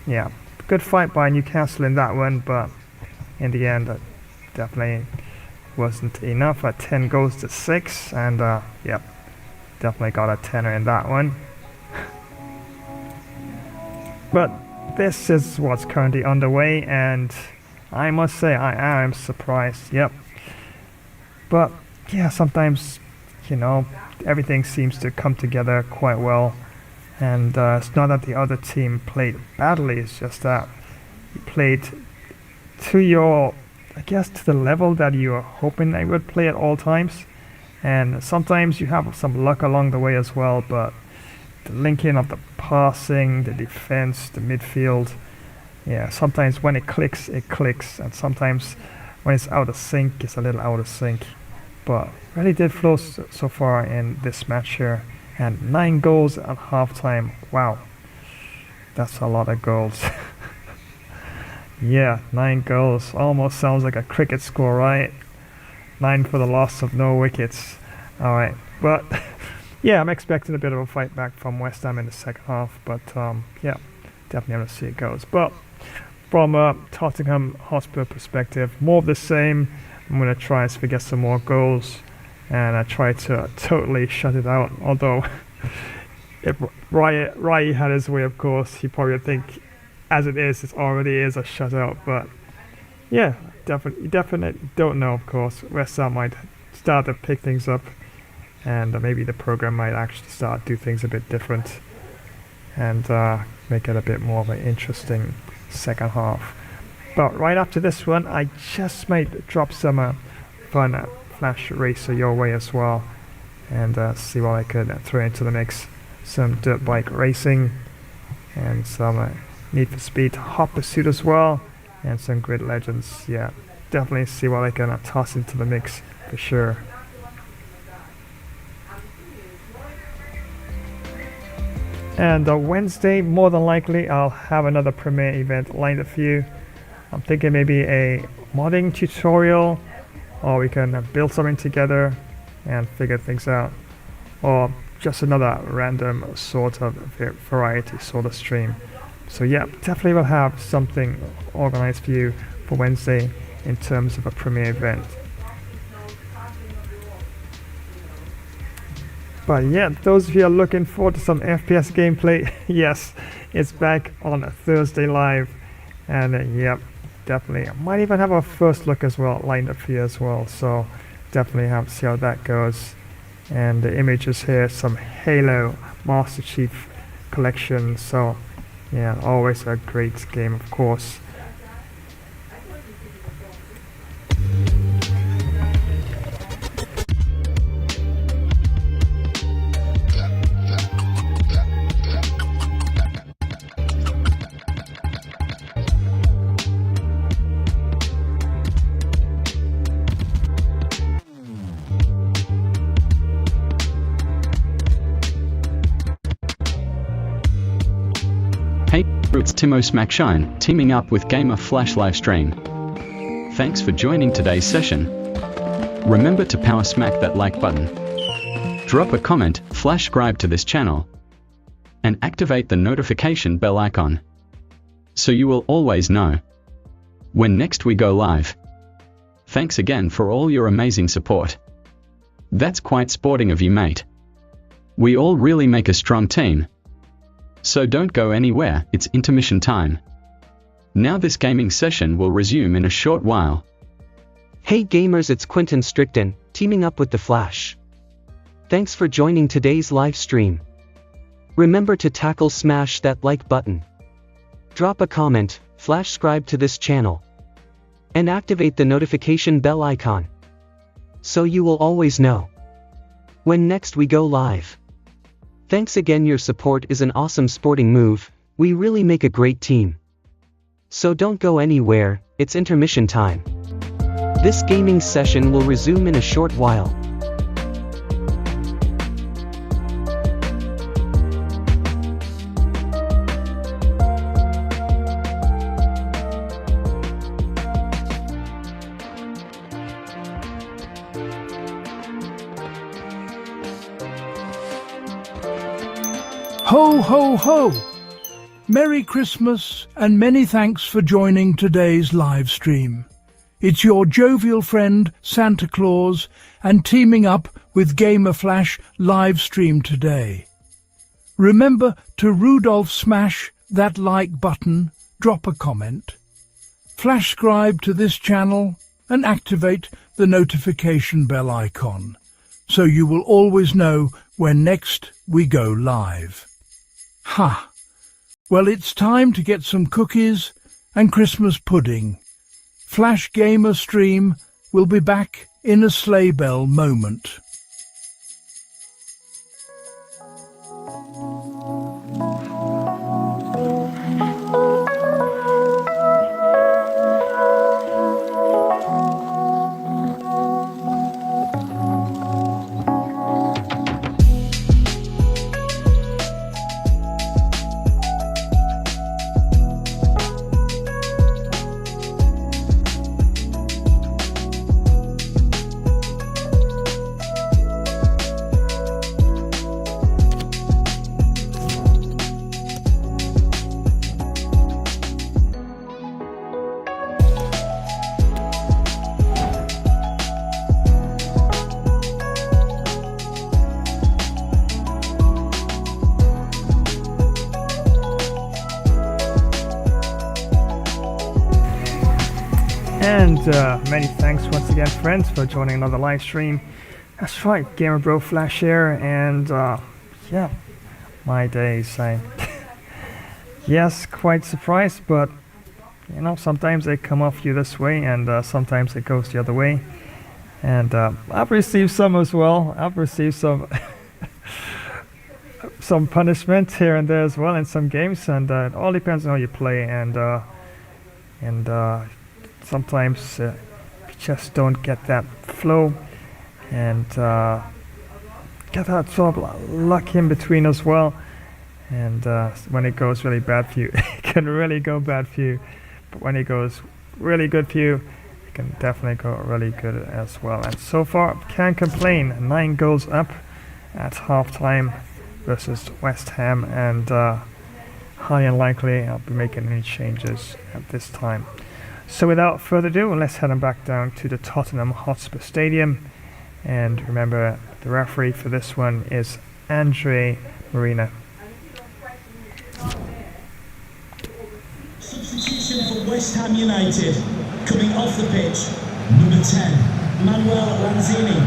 yeah, good fight by Newcastle in that one, but in the end definitely wasn't enough at 10 goals to 6, and yep, definitely got a tenner in that one. But this is what's currently underway, and I must say I am surprised. Yep. But yeah, sometimes, you know, everything seems to come together quite well, and it's not that the other team played badly, it's just that you played to your, I guess, to the level that you are hoping they would play at all times. And sometimes you have some luck along the way as well, but the linking of the passing, the defense, the midfield, yeah, sometimes when it clicks, and sometimes when it's out of sync, it's a little out of sync. But really did flow so far in this match here, and 9 goals at halftime. Wow, that's a lot of goals. Yeah, 9 goals, almost sounds like a cricket score, right? 9 for the loss of no wickets. Alright, but yeah, I'm expecting a bit of a fight back from West Ham in the second half, but yeah, definitely want to see it goes. But from a Tottenham Hotspur perspective, more of the same. I'm going to try and get some more goals, and I try to totally shut it out, although if Rai had his way, of course, he probably would think as it already is a shutout. But yeah, definitely don't know, of course. West Ham might start to pick things up, and maybe the program might actually start to do things a bit different, and make it a bit more of an interesting second half. But right after this one, I just might drop some fun flash racer your way as well, and see what I could throw into the mix. Some dirt bike racing, and some Need for Speed Hot Pursuit as well, and some Grid Legends. Yeah, definitely see what I can toss into the mix for sure. And Wednesday, more than likely, I'll have another premiere event lined up for you. I'm thinking maybe a modding tutorial, or we can build something together and figure things out, or just another random sort of variety sort of stream. So yeah, definitely will have something organized for you for Wednesday in terms of a premiere event. But yeah, those of you are looking forward to some FPS gameplay, yes, it's back on a Thursday live, and yep, definitely. I might even have a first look as well lined up for you as well, so definitely have to see how that goes. And the images here, some Halo Master Chief collection, so yeah, always a great game, of course. It's Timo Smackshine, teaming up with Gamer Flash Livestream. Thanks for joining today's session. Remember to power smack that like button. Drop a comment, flash subscribe to this channel, and activate the notification bell icon, so you will always know when next we go live. Thanks again for all your amazing support. That's quite sporting of you, mate. We all really make a strong team. So don't go anywhere, it's intermission time. Now this gaming session will resume in a short while. Hey gamers, it's Quentin Strickton, teaming up with The Flash. Thanks for joining today's live stream. Remember to smash that like button. Drop a comment, flash subscribe to this channel, and activate the notification bell icon, so you will always know when next we go live. Thanks again, your support is an awesome sporting move, we really make a great team. So don't go anywhere, it's intermission time. This gaming session will resume in a short while. Ho, ho, ho! Merry Christmas and many thanks for joining today's live stream. It's your jovial friend Santa Claus and teaming up with Gamer Flash live stream today. Remember to Rudolph smash that like button, drop a comment, flash subscribe to this channel and activate the notification bell icon, so you will always know when next we go live. Ha! Well, it's time to get some cookies and Christmas pudding. Flash Gamer Stream will be back in a sleigh bell moment. And many thanks once again, friends, for joining another live stream. That's right, Gamer Bro Flash here, and yeah, my days. Yes, quite surprised, but you know, sometimes they come off you this way, and sometimes it goes the other way. And I've received some as well. I've received some some punishment here and there as well in some games, and it all depends on how you play, and sometimes just don't get that flow and get that sort of luck in between as well. And when it goes really bad for you, it can really go bad for you. But when it goes really good for you, it can definitely go really good as well. And so far, can't complain. 9 goals up at halftime versus West Ham, and highly unlikely I'll be making any changes at this time. So without further ado, let's head on back down to the Tottenham Hotspur Stadium. And remember, the referee for this one is Andre Marina. Substitution for West Ham United. Coming off the pitch, number 10, Manuel Lanzini,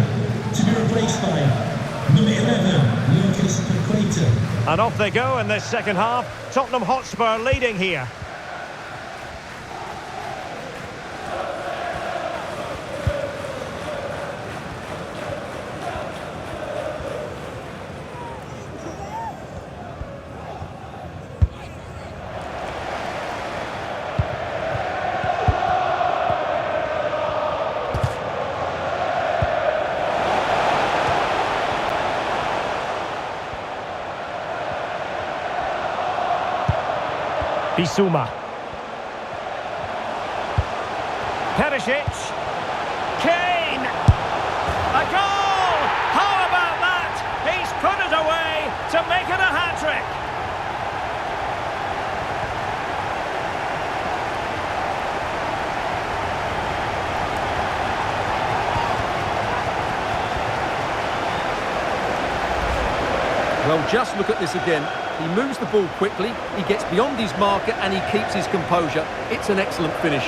to be replaced by number 11, Lucas Paqueta. And off they go in this second half. Tottenham Hotspur leading here. Bissouma. Perisic. Kane. A goal! How about that? He's put it away to make it a hat-trick. Well, just look at this again. He moves the ball quickly, he gets beyond his marker and he keeps his composure. It's an excellent finish.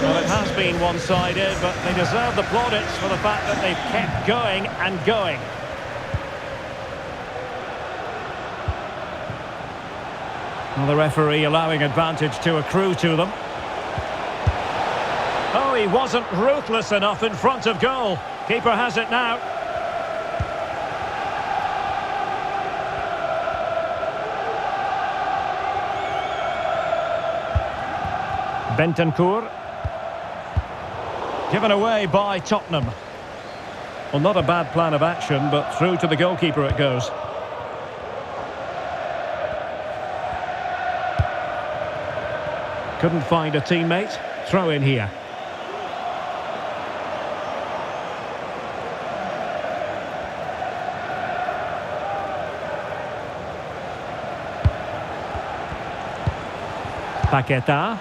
Well, it has been one-sided, but they deserve the plaudits for the fact that they've kept going and going. Well, the referee allowing advantage to accrue to them. Oh, he wasn't ruthless enough in front of goal. Keeper has it now. Bentancur. Given away by Tottenham. Well, not a bad plan of action, but through to the goalkeeper it goes. Couldn't find a teammate. Throw in here. Paqueta.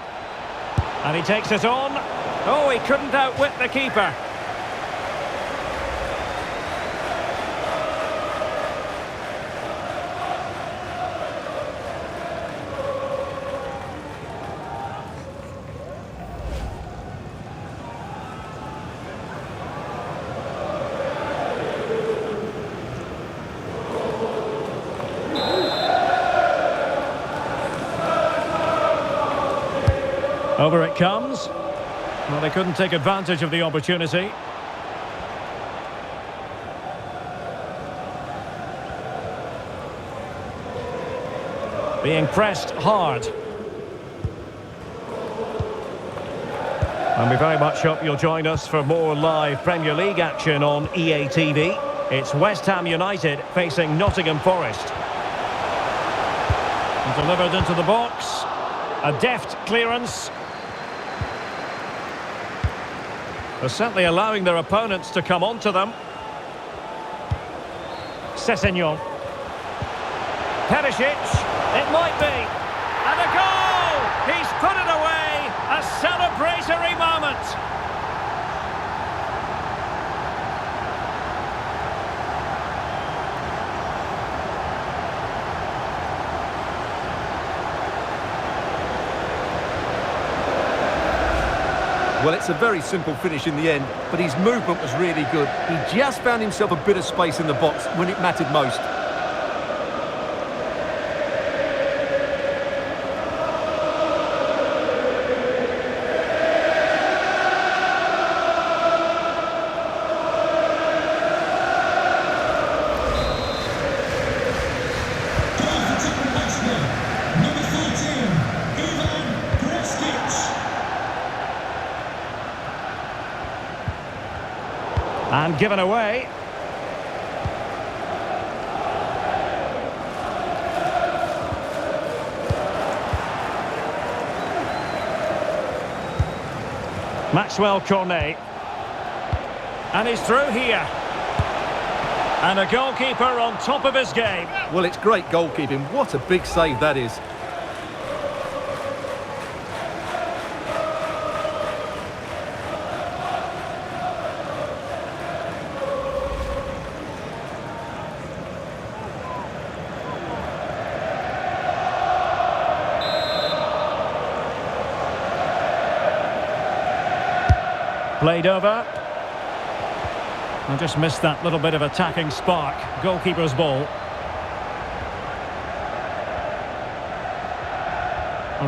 And he takes it on. Oh, he couldn't outwit the keeper. Over it comes. Well, they couldn't take advantage of the opportunity. Being pressed hard. And we very much hope you'll join us for more live Premier League action on EA TV. It's West Ham United facing Nottingham Forest. And delivered into the box. A deft clearance. They're certainly allowing their opponents to come onto them. Sessegnon. Perisic. It might be. And a goal! He's put it away! A celebratory moment! Well, it's a very simple finish in the end, but his movement was really good. He just found himself a bit of space in the box when it mattered most. And given away. Maxwell Cornet. And he's through here. And a goalkeeper on top of his game. Well, it's great goalkeeping. What a big save that is. Played over. I just missed that little bit of attacking spark. Goalkeeper's ball.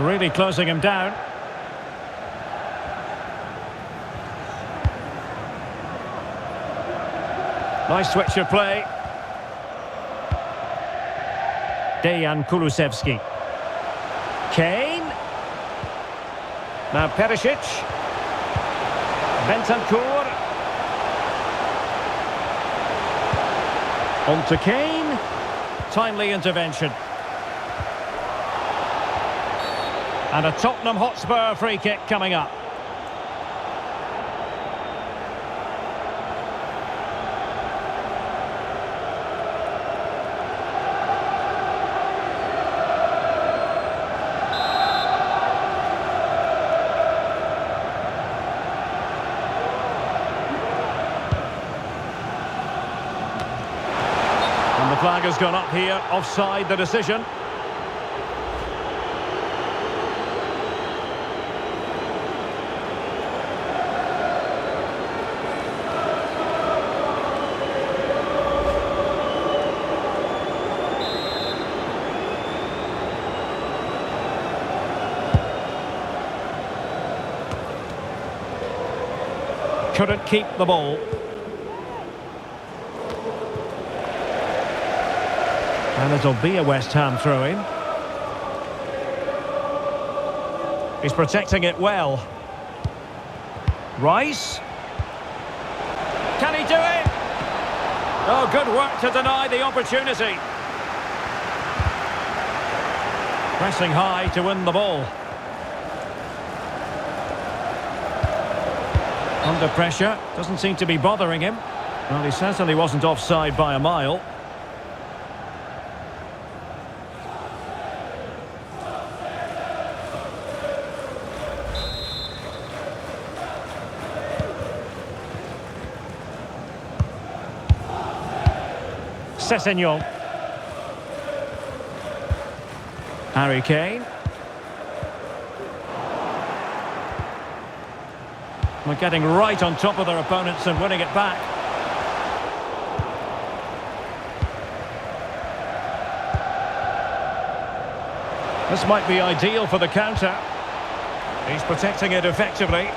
Really closing him down. Nice switch of play. Dejan Kulusevski. Kane. Now Perisic. Bentancur. On to Kane. Timely intervention. And a Tottenham Hotspur free kick coming up. The flag has gone up here, offside the decision. Couldn't keep the ball. And it'll be a West Ham throw-in. He's protecting it well. Rice. Can he do it? Oh, good work to deny the opportunity. Pressing high to win the ball. Under pressure. Doesn't seem to be bothering him. Well, he certainly wasn't offside by a mile. Sessegnon. Harry Kane. We're getting right on top of their opponents and winning it back. This might be ideal for the counter. He's protecting it effectively.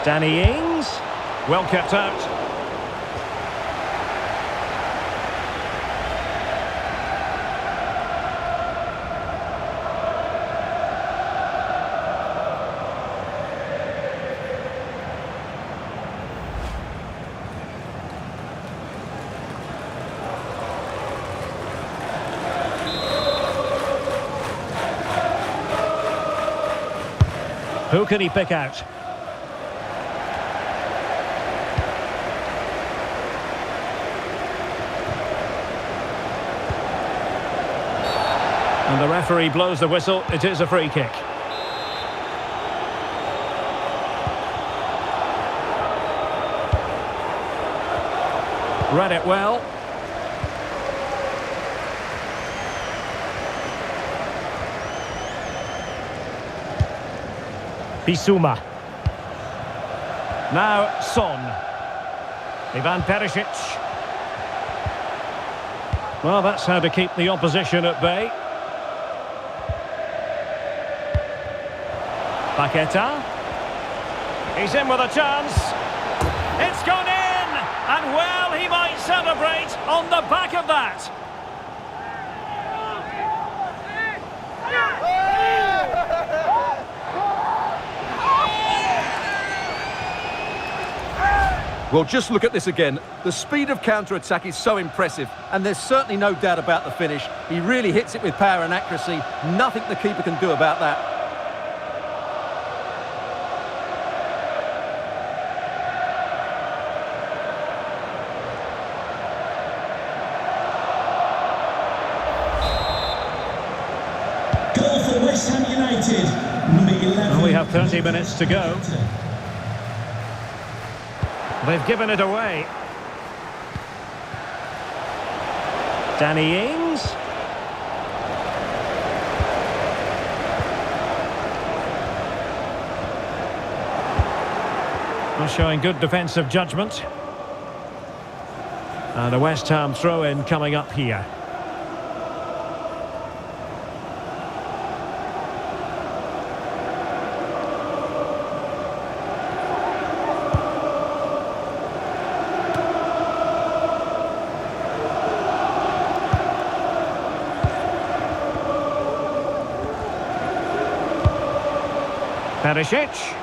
Danny Ings. Well kept out. Who can he pick out? And the referee blows the whistle. It is a free kick. Read it well. Bissouma. Now Son. Ivan Perisic. Well, that's how to keep the opposition at bay. Paqueta. He's in with a chance. It's gone in! And well, he might celebrate on the back of that. Well, just look at this again. The speed of counter-attack is so impressive, and there's certainly no doubt about the finish. He really hits it with power and accuracy. Nothing the keeper can do about that. Goal for West Ham United, number 11. And we have 30 minutes to go. They've given it away. Danny Ings. Well, showing good defensive judgment. And a West Ham throw-in coming up here. Perisic.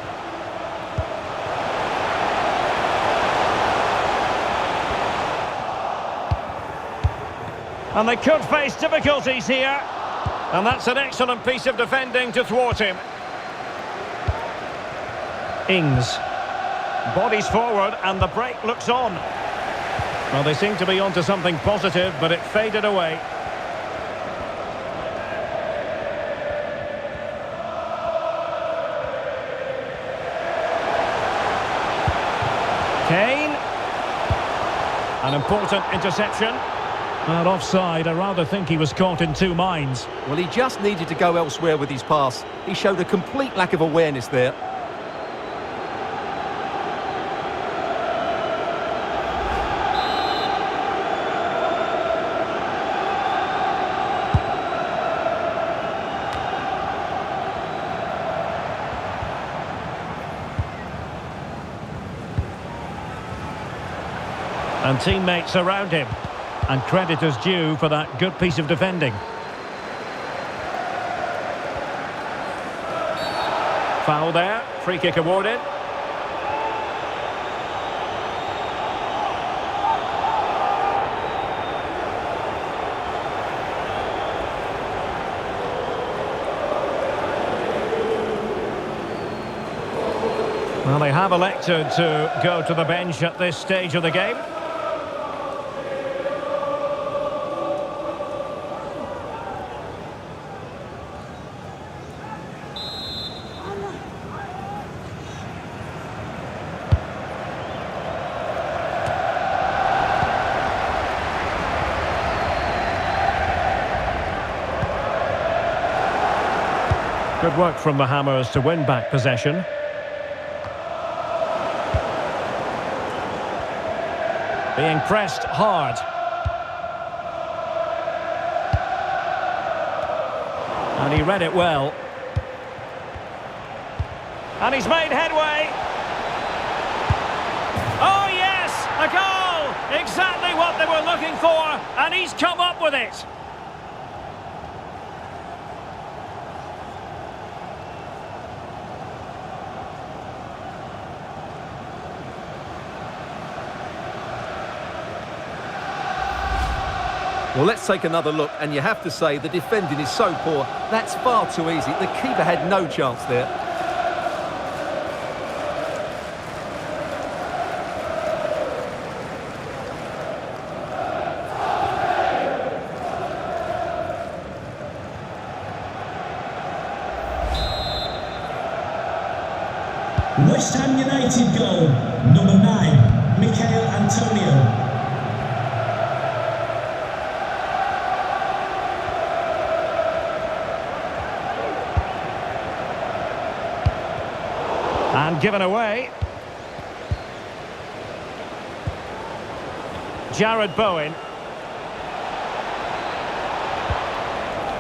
And they could face difficulties here. And that's an excellent piece of defending to thwart him. Ings. Bodies forward and the break looks on. Well, they seem to be onto something positive, but it faded away. Kane. An important interception. And offside, I rather think he was caught in two minds. Well, he just needed to go elsewhere with his pass. He showed a complete lack of awareness there. And teammates around him. And credit is due for that good piece of defending. Foul there. Free kick awarded. Well, they have elected to go to the bench at this stage of the game. Good work from the Hammers to win back possession. Being pressed hard. And he read it well. And he's made headway. Oh yes, a goal! Exactly what they were looking for, and he's come up with it. Well, let's take another look, and you have to say the defending is so poor. That's far too easy. The keeper had no chance there. West Ham United goal, number 9, Michael Antonio. And given away. Jared Bowen.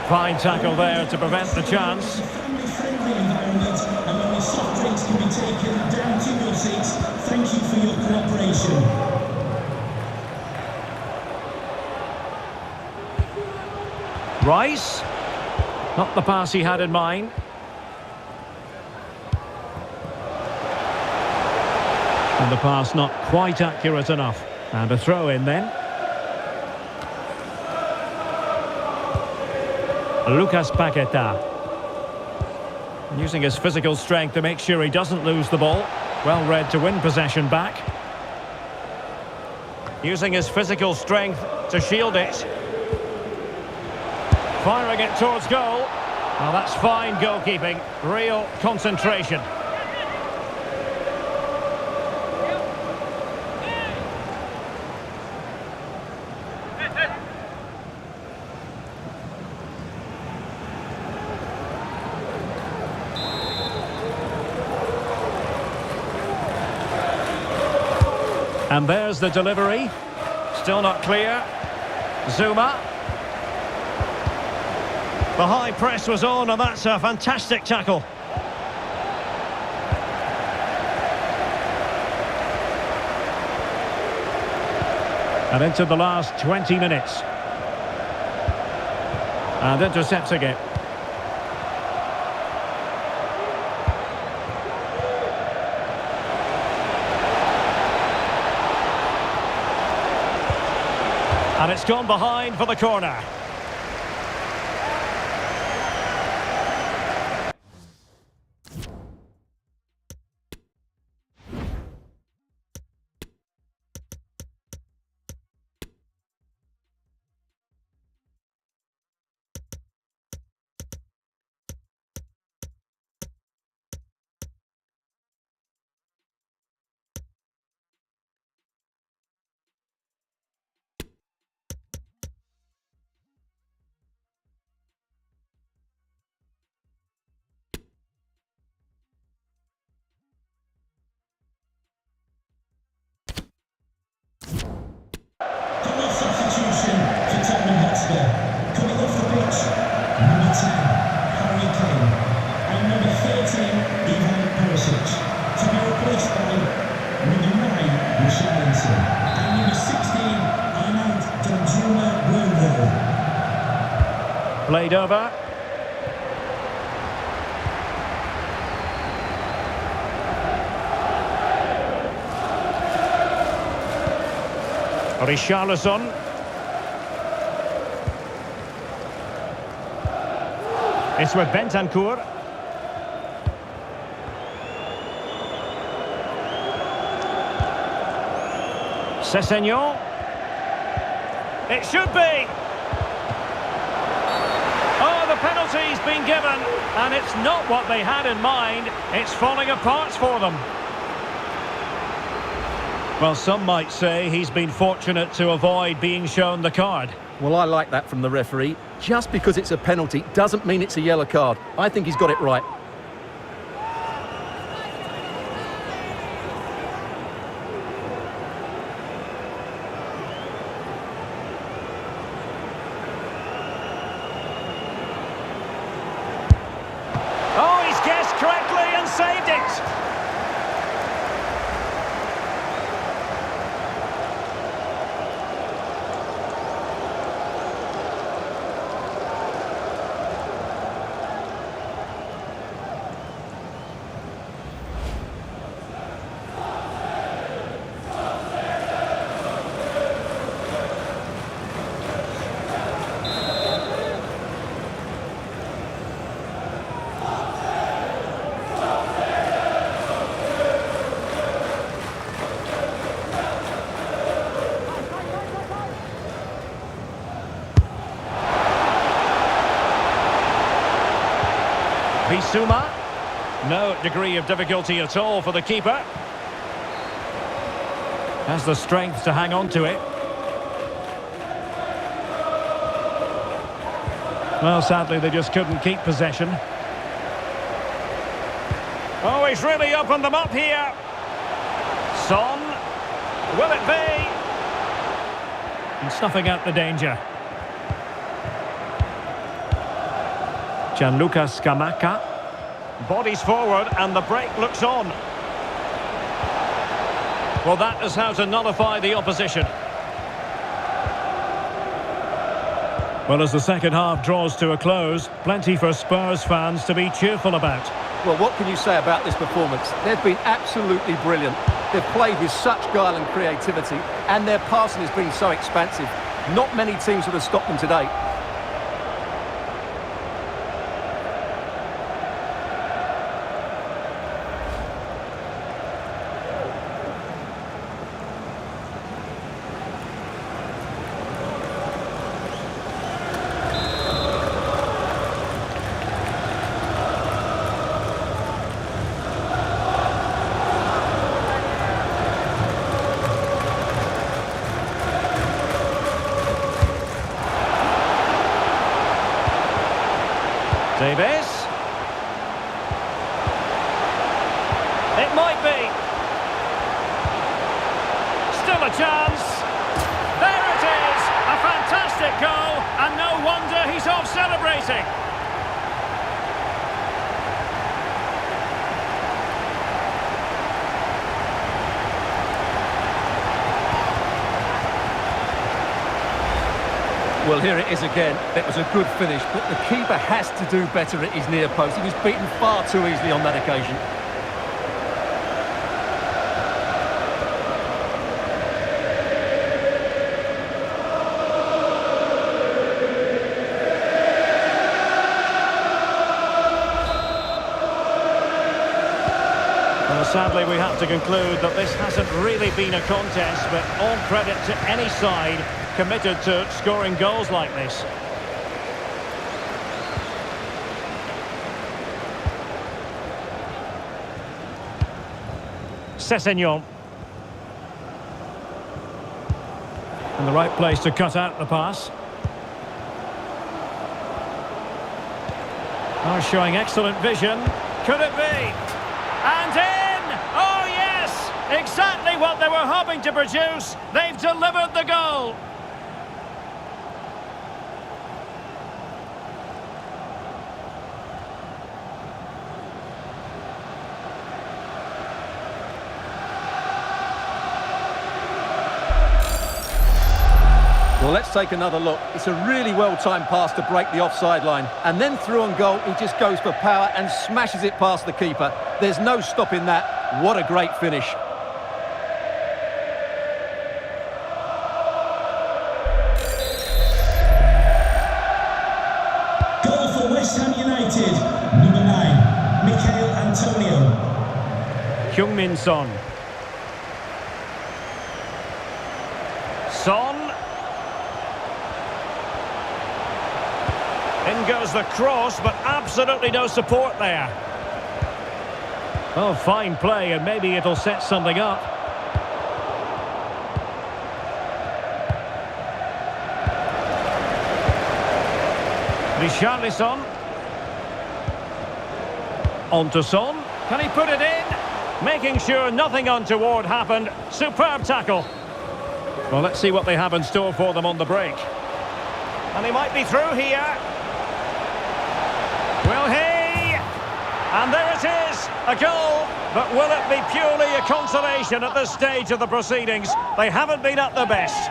Fine tackle there to prevent the chance. Family-friendly environment, and only soft drinks can be taken down to your seats. Thank you for your cooperation. Rice. Not the pass he had in mind. And the pass not quite accurate enough. And a throw in then. Lucas Paqueta. Using his physical strength to make sure he doesn't lose the ball. Well read to win possession back. Using his physical strength to shield it. Firing it towards goal. Well, that's fine goalkeeping. Real concentration. And there's the delivery. Still not clear. Zuma. The high press was on, and that's a fantastic tackle. And into the last 20 minutes. And intercepting it. And it's gone behind for the corner. Substitution for Tottenham Hotspur. Coming off the pitch, number 10, Harry Kane, and number 13, Perisic. To be replaced by number 9, Richarlison, and number 16, Arnold Danjuma. Played over. Richarlison. It's with Bentancur. Sessegnon. It should be. Oh, the penalty's been given, and it's not what they had in mind. It's falling apart for them. Well, some might say he's been fortunate to avoid being shown the card. Well, I like that from the referee. Just because it's a penalty doesn't mean it's a yellow card. I think he's got it right. Oh, he's guessed correctly and saved it. Bissouma. No degree of difficulty at all for the keeper. Has the strength to hang on to it. Well, sadly, they just couldn't keep possession. Oh, he's really opened them up here. Son. Will it be? And snuffing out the danger. Gianluca Scamacca. Bodies forward and the break looks on. Well, that is how to nullify the opposition. Well, as the second half draws to a close, plenty for Spurs fans to be cheerful about. Well, what can you say about this performance? They've been absolutely brilliant. They've played with such guile and creativity, and their passing has been so expansive. Not many teams would have stopped them today. Davis. It might be. Still a chance. There it is. A fantastic goal, and no wonder he's off celebrating. Well, here it is again. It was a good finish, but the keeper has to do better at his near post. He was beaten far too easily on that occasion. Well, sadly, we have to conclude that this hasn't really been a contest, but all credit to any side committed to scoring goals like this. Sessegnon. In the right place to cut out the pass. Oh, showing excellent vision. Could it be? And in! Oh, yes! Exactly what they were hoping to produce. They've delivered the goal. Well, let's take another look. It's a really well-timed pass to break the offside line. And then through on goal, he just goes for power and smashes it past the keeper. There's no stopping that. What a great finish. Goal for West Ham United, number 9, Mikel Antonio. Heung-min Son. Son. In goes the cross, but absolutely no support there. Oh, fine play, and maybe it'll set something up. Richarlison. On to Son. Can he put it in? Making sure nothing untoward happened. Superb tackle. Well, let's see what they have in store for them on the break. And he might be through here. Will he? And there it is, a goal. But will it be purely a consolation at this stage of the proceedings? They haven't been at their best.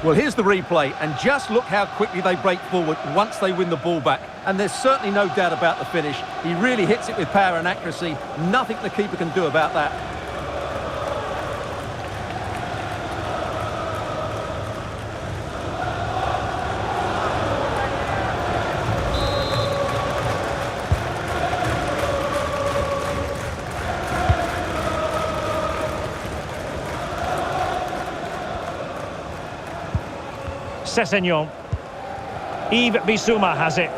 Well, here's the replay, and just look how quickly they break forward once they win the ball back. And there's certainly no doubt about the finish. He really hits it with power and accuracy. Nothing the keeper can do about that. Sessegnon. Yves Bissouma has it.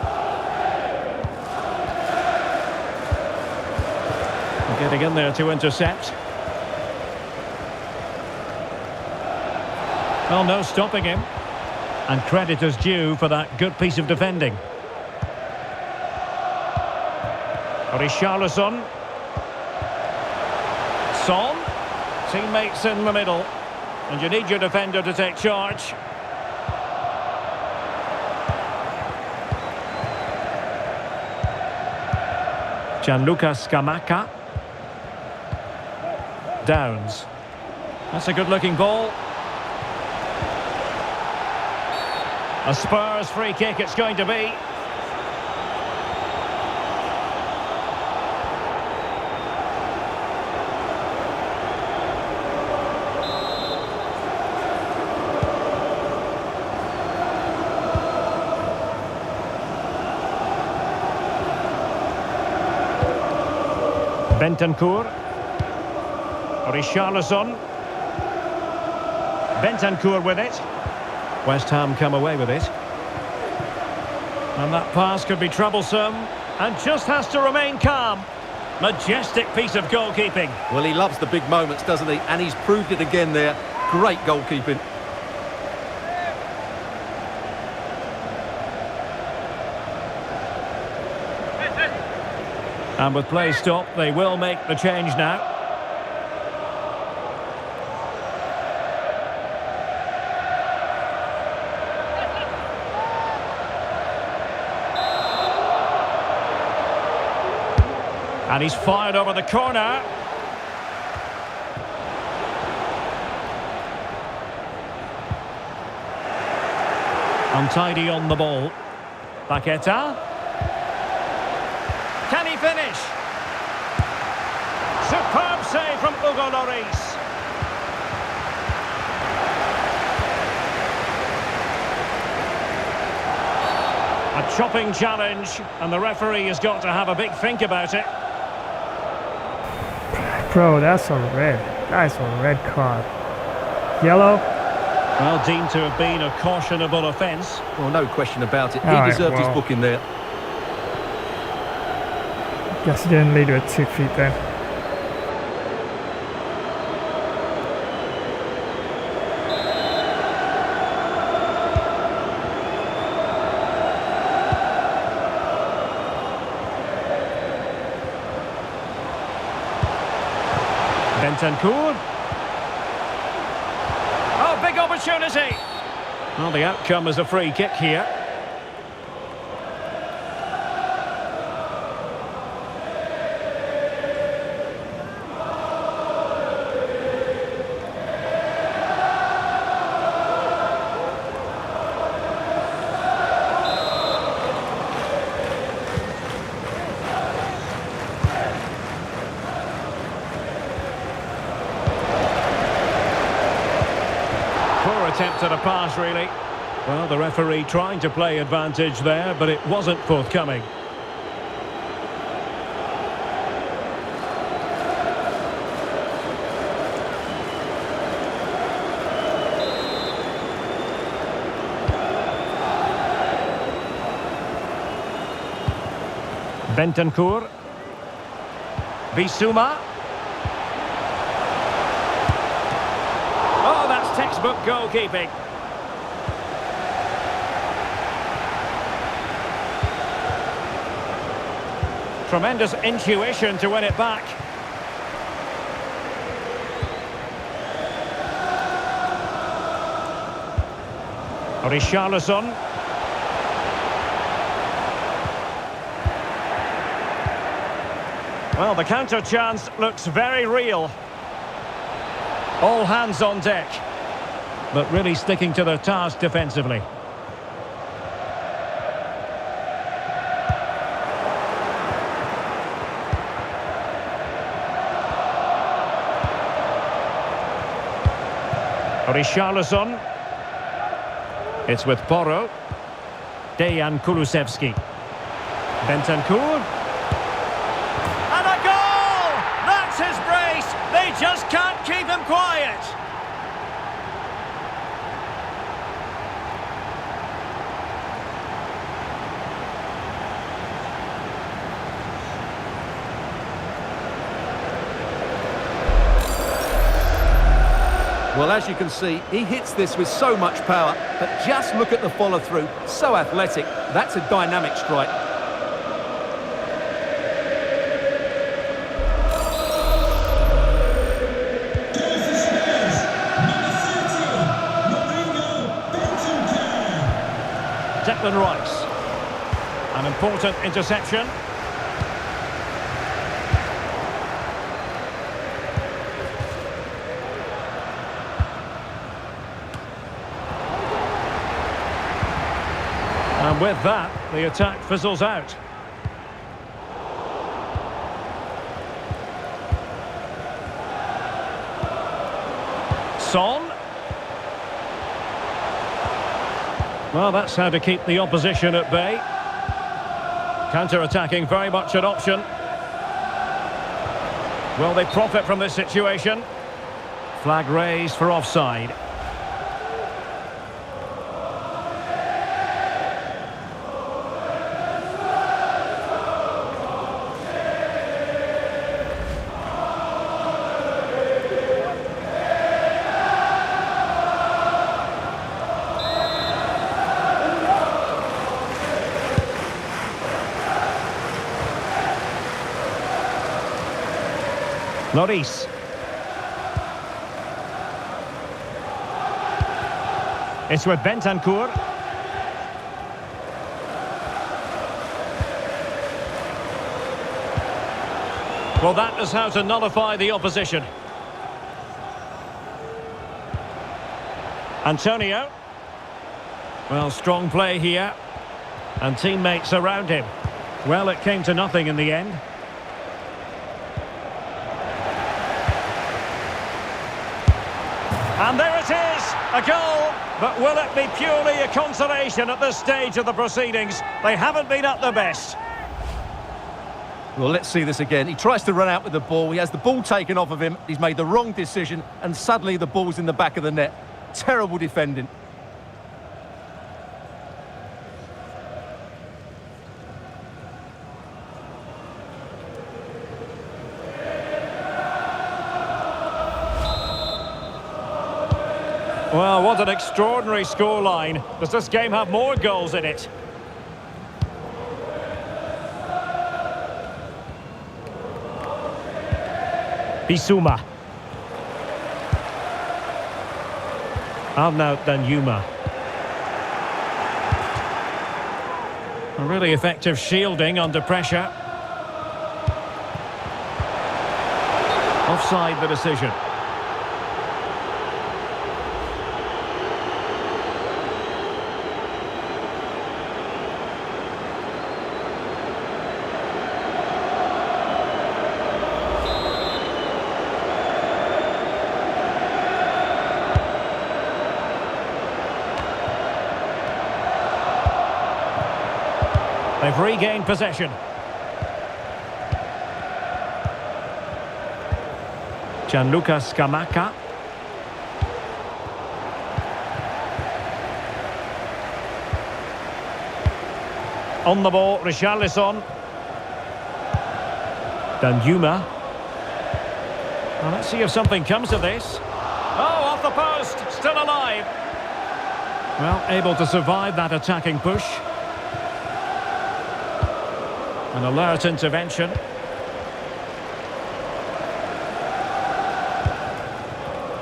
Getting in there to intercept. Well, no stopping him. And credit is due for that good piece of defending. Richarlison. Son. Teammates in the middle. And you need your defender to take charge. Gianluca Scamacca. Downs. That's a good-looking ball. A Spurs free kick it's going to be. Bentancur. Richarlison. Bentancur with it. West Ham come away with it. And that pass could be troublesome. And just has to remain calm. Majestic piece of goalkeeping. Well, he loves the big moments, doesn't he? And he's proved it again there. Great goalkeeping. And with play stopped, they will make the change now. And he's fired over the corner. Untidy on the ball. Paqueta. Can he finish? Superb save from Lloris. A chopping challenge, and the referee has got to have a big think about it. Bro, that's a red. That's a red card. Yellow? Well, deemed to have been a cautionable offence. Well, no question about it. He All deserved right, his booking there. Guess he didn't lead with 2 feet then. Bentancur. Oh, big opportunity. Well, the outcome is a free kick here. Attempt at a pass, really. Well, the referee trying to play advantage there, but it wasn't forthcoming. Bentancur. Bissouma. Oh, that's textbook goalkeeping. Tremendous intuition to win it back. Richarlison. Well, the counter chance looks very real. All hands on deck, but really sticking to their task defensively. Richarlison. It's with Porro. Dejan Kulusevski. Bentancur. And a goal! That's his brace! They just can't keep him quiet! Well, as you can see, he hits this with so much power, but just look at the follow-through. So athletic. That's a dynamic strike. Declan Rice. An important interception. And with that, the attack fizzles out. Son. Well, that's how to keep the opposition at bay. Counter-attacking, very much an option. Will they profit from this situation? Flag raised for offside. Lloris. It's with Bentancur. Well, that is how to nullify the opposition. Antonio. Well, strong play here. And teammates around him. Well, it came to nothing in the end. And there it is, a goal, but will it be purely a consolation at this stage of the proceedings? They haven't been at their best. Well, let's see this again. He tries to run out with the ball. He has the ball taken off of him. He's made the wrong decision, and suddenly the ball's in the back of the net. Terrible defending. Well, what an extraordinary scoreline. Does this game have more goals in it? Bissouma. Arnaud Danjuma. A really effective shielding under pressure. Offside the decision. They've regained possession. Gianluca Scamacca. On the ball, Richarlison. Danjuma. Well, let's see if something comes of this. Oh, off the post, still alive. Well, able to survive that attacking push. An alert intervention.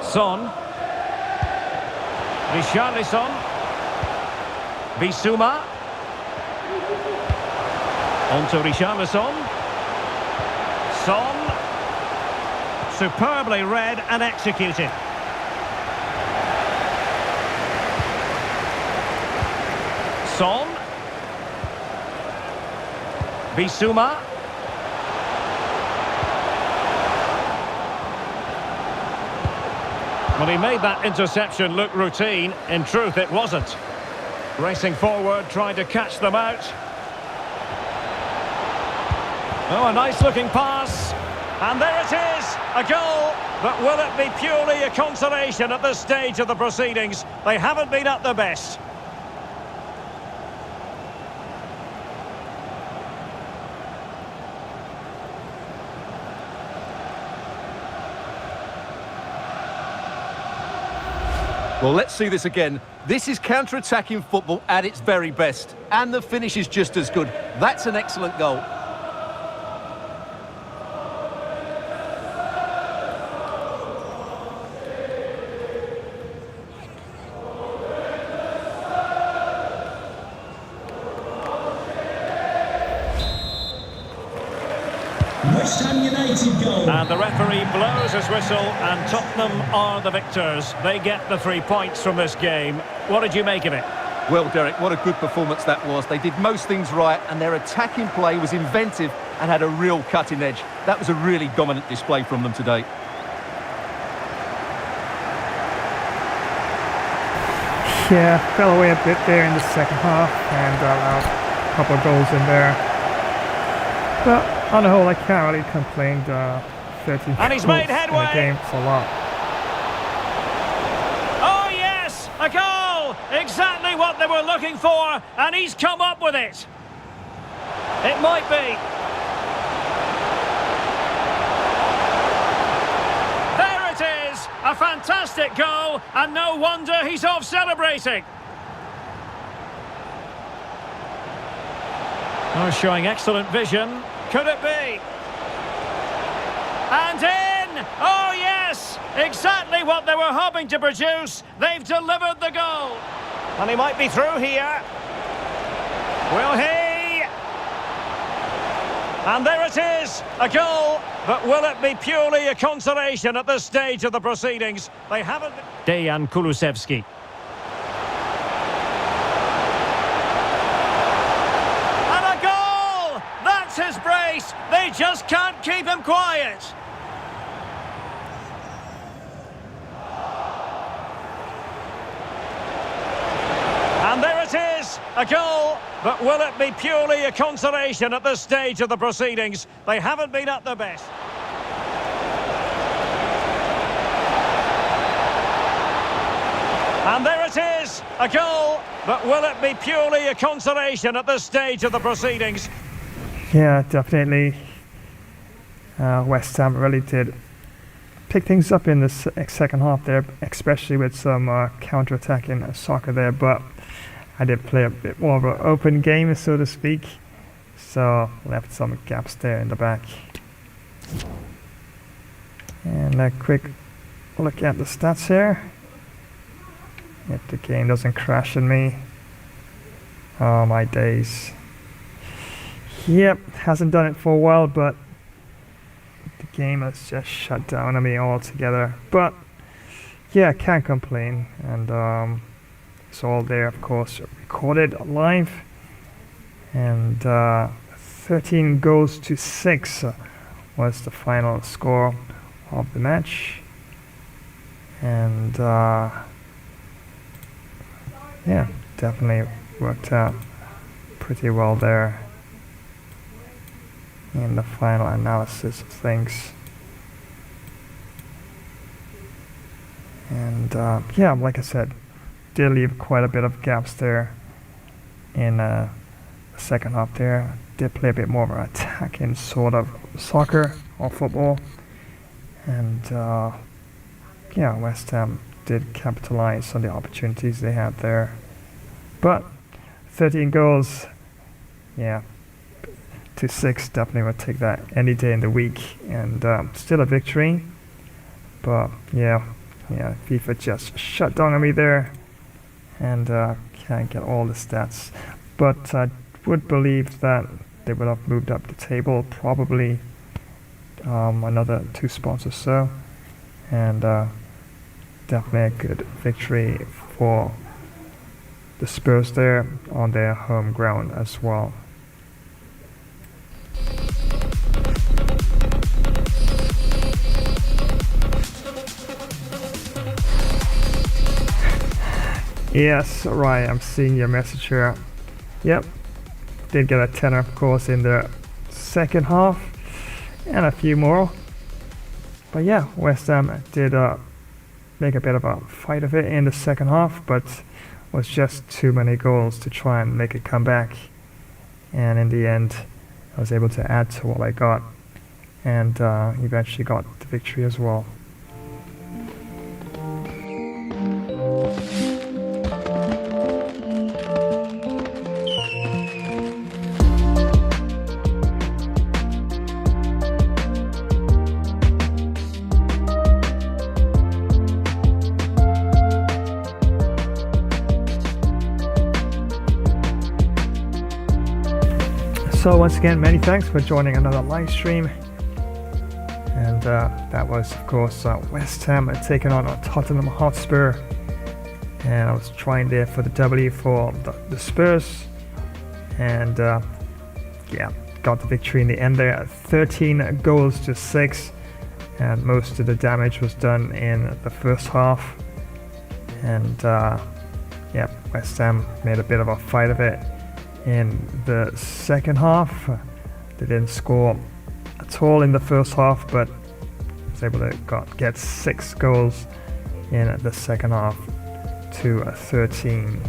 Son. Richarlison. Bissouma. On to Richarlison. Son. Superbly read and executed. Son. Bissouma. Well, he made that interception look routine. In truth, it wasn't. Racing forward, trying to catch them out. Oh, a nice-looking pass. And there it is, a goal. But will it be purely a consolation at this stage of the proceedings? They haven't been at their best. Well, let's see this again. This is counter-attacking football at its very best. And the finish is just as good. That's an excellent goal. West Ham United goal. And the referee blows his whistle, and Tottenham are the victors. They get the 3 points from this game. What did you make of it? Well, Derek, what a good performance that was. They did most things right, and their attacking play was inventive and had a real cutting edge. That was a really dominant display from them today. Yeah, fell away a bit there in the second half and allowed a couple of goals in there. But on the whole, I can't really complain. 13 and he's goals made headway. in the game, it's a lot. Oh yes, a goal! Exactly what they were looking for, and he's come up with it. It might be. There it is, a fantastic goal, and no wonder he's off celebrating. Oh, showing excellent vision. Could it be? And in! Oh yes! Exactly what they were hoping to produce. They've delivered the goal. And he might be through here. Will he? And there it is, a goal. But will it be purely a consolation at this stage of the proceedings? They haven't... Dejan Kulusevski. And a goal! That's his brace. They just can't keep him quiet. And there it is, a goal. But will it be purely a consolation at this stage of the proceedings? They haven't been at their best. And there it is, a goal. But will it be purely a consolation at this stage of the proceedings? Yeah, definitely. West Ham really did pick things up in the second half there, especially with some counter-attacking soccer there, but I did play a bit more of an open game, so to speak, so left some gaps there in the back. And a quick look at the stats here. If the game doesn't crash on me. Oh my days. Yep, hasn't done it for a while, but the game has just shut down on me altogether. But yeah, can't complain, and it's all there, of course, recorded live. And 13 goals to 6 was the final score of the match. And yeah, definitely worked out pretty well there in the final analysis of things. And yeah, like I said, did leave quite a bit of gaps there in the second half there. Did play a bit more of an attacking sort of soccer or football. And yeah, West Ham did capitalize on the opportunities they had there. But 13 goals, yeah, to 6, definitely would take that any day in the week. And still a victory. But yeah, FIFA just shut down on me there. And can't get all the stats, but I would believe that they would have moved up the table probably another 2 spots or so, and definitely a good victory for the Spurs there on their home ground as well. Yes, right, I'm seeing your message here. Yep, did get a tenner, of course, in the second half, and a few more. But yeah, West Ham did make a bit of a fight of it in the second half, but was just too many goals to try and make a comeback. And in the end, I was able to add to what I got, and eventually got the victory as well. So once again, many thanks for joining another live stream. And that was, of course, West Ham taking on Tottenham Hotspur. and I was trying there for the W for the Spurs, and yeah, got the victory in the end there. 13 goals to 6, and most of the damage was done in the first half. And yeah, West Ham made a bit of a fight of it in the second half. They didn't score at all in the first half, but was able to get 6 goals in the second half to 13.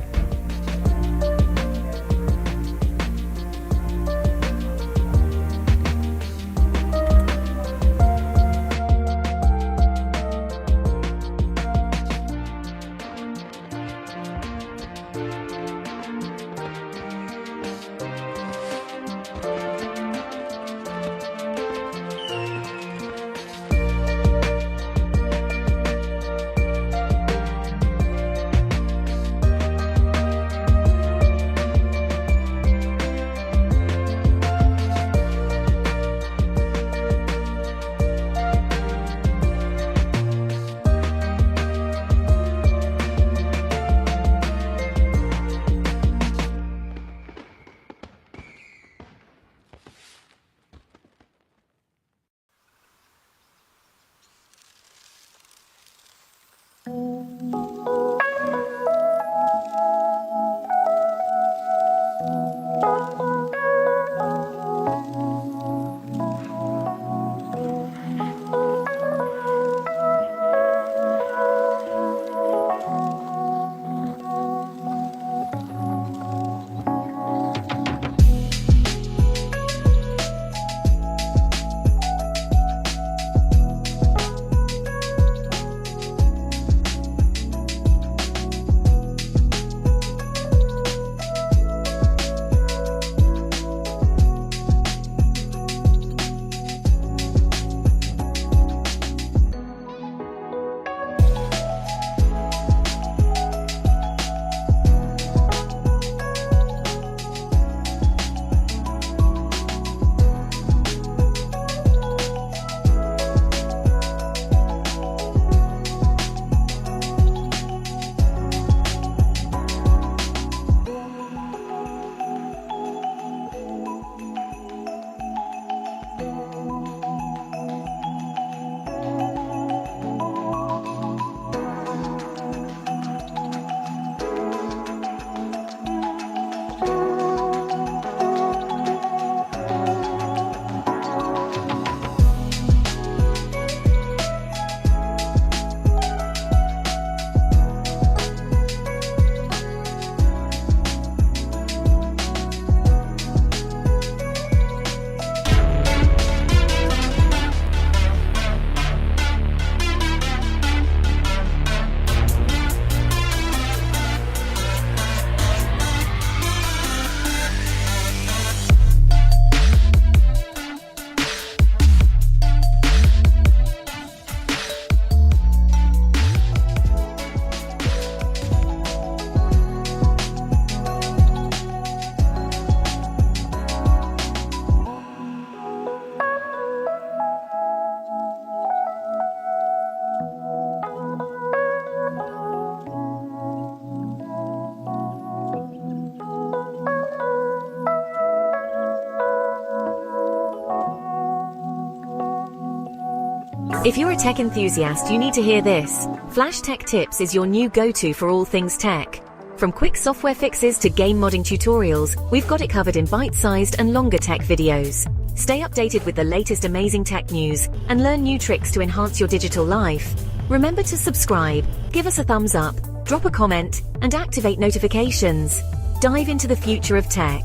If you're a tech enthusiast, you need to hear this. Flash Tech Tips is your new go-to for all things tech. From quick software fixes to game modding tutorials, we've got it covered in bite-sized and longer tech videos. Stay updated with the latest amazing tech news and learn new tricks to enhance your digital life. Remember to subscribe, give us a thumbs up, drop a comment, and activate notifications. Dive into the future of tech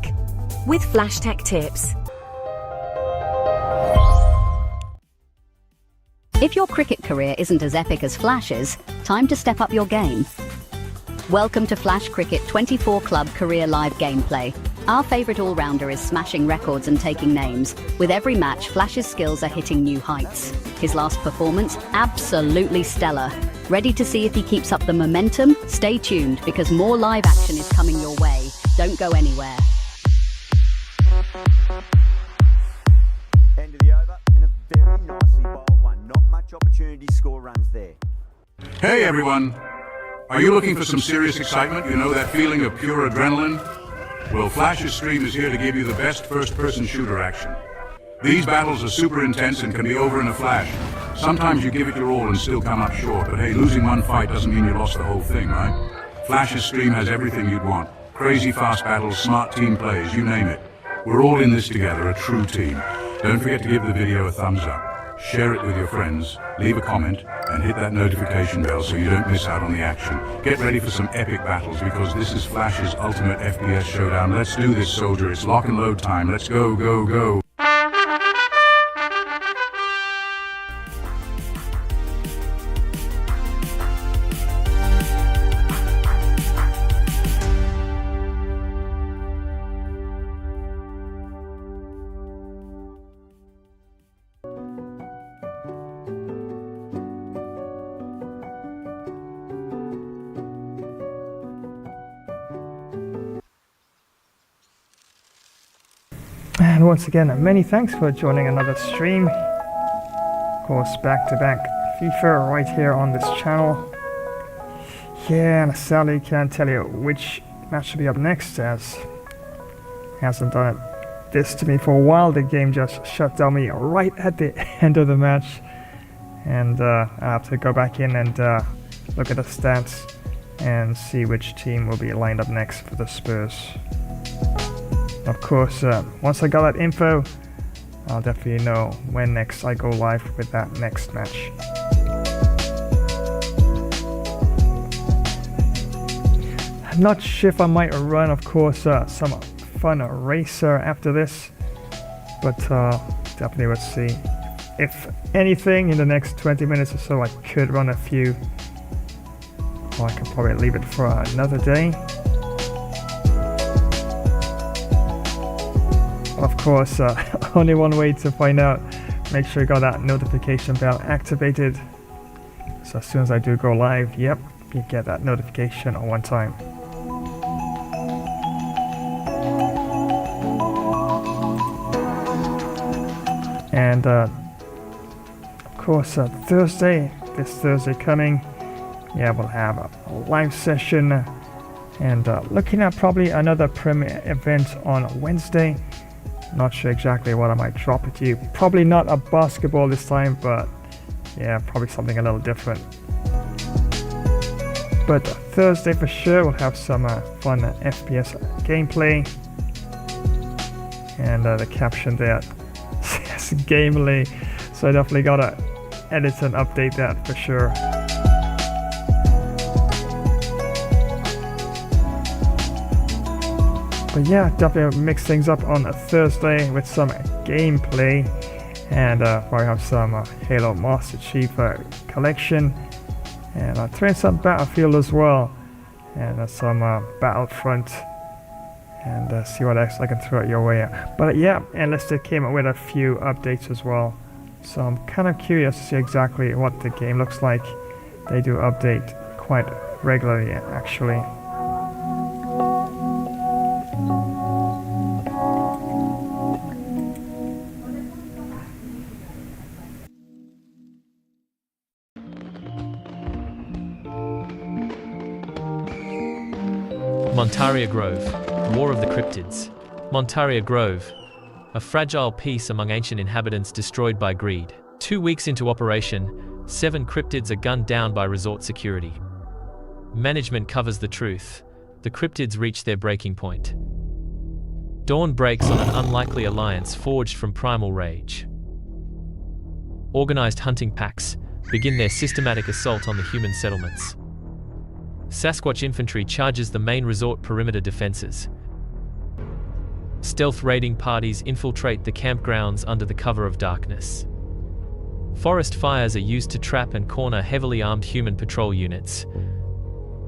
with Flash Tech Tips. If your cricket career isn't as epic as Flash's, time to step up your game. Welcome to Flash Cricket 24 Club Career Live Gameplay. Our favourite all-rounder is smashing records and taking names. With every match, Flash's skills are hitting new heights. His last performance, absolutely stellar. Ready to see if he keeps up the momentum? Stay tuned, because more live action is coming your way. Don't go anywhere. End of the over, and a very nicely bowled one. Not much opportunity to score runs there. Hey everyone! Are you looking for some serious excitement? You know, that feeling of pure adrenaline? Well, Flash's stream is here to give you the best first-person shooter action. These battles are super intense and can be over in a flash. Sometimes you give it your all and still come up short, but hey, losing one fight doesn't mean you lost the whole thing, right? Flash's stream has everything you'd want. Crazy fast battles, smart team plays, you name it. We're all in this together, a true team. Don't forget to give the video a thumbs up. Share it with your friends, leave a comment, and hit that notification bell so you don't miss out on the action. Get ready for some epic battles because this is Flash's ultimate FPS showdown. Let's do this, soldier. It's lock and load time. Let's go, go, go. And once again, many thanks for joining another stream. Of course, back-to-back FIFA right here on this channel. Yeah, and I sadly can't tell you which match should be up next, as hasn't done this to me for a while. The game just shut down me right at the end of the match, and I have to go back in and look at the stats and see which team will be lined up next for the Spurs. Of course, once I got that info, I'll definitely know when next I go live with that next match. I'm not sure if I might run, of course, some fun racer after this, but definitely we'll see. If anything, in the next 20 minutes or so, I could run a few, or I could probably leave it for another day. Of course, only one way to find out. Make sure you got that notification bell activated. So as soon as I do go live, yep, you get that notification on one time. And of course, Thursday, this Thursday coming, yeah, we'll have a live session and looking at probably another Premier event on Wednesday. Not sure exactly what I might drop it to you. Probably not a basketball this time, but yeah, probably something a little different. But Thursday for sure we'll have some fun FPS gameplay. And the caption there says gamely, so I definitely gotta edit and update that for sure. But yeah, definitely mix things up on a Thursday with some gameplay, and probably have some Halo Master Chief collection, and I'll throw in some Battlefield as well, and some Battlefront, and see what else I can throw it your way. But yeah, Enlisted came up with a few updates as well, so I'm kind of curious to see exactly what the game looks like. They do update quite regularly actually. Montaria Grove, War of the Cryptids. Montaria Grove, a fragile piece among ancient inhabitants destroyed by greed. 2 weeks into operation, 7 cryptids are gunned down by resort security. Management covers the truth. The cryptids reach their breaking point. Dawn breaks on an unlikely alliance forged from primal rage. Organized hunting packs begin their systematic assault on the human settlements. Sasquatch infantry charges the main resort perimeter defenses. Stealth raiding parties infiltrate the campgrounds under the cover of darkness. Forest fires are used to trap and corner heavily armed human patrol units.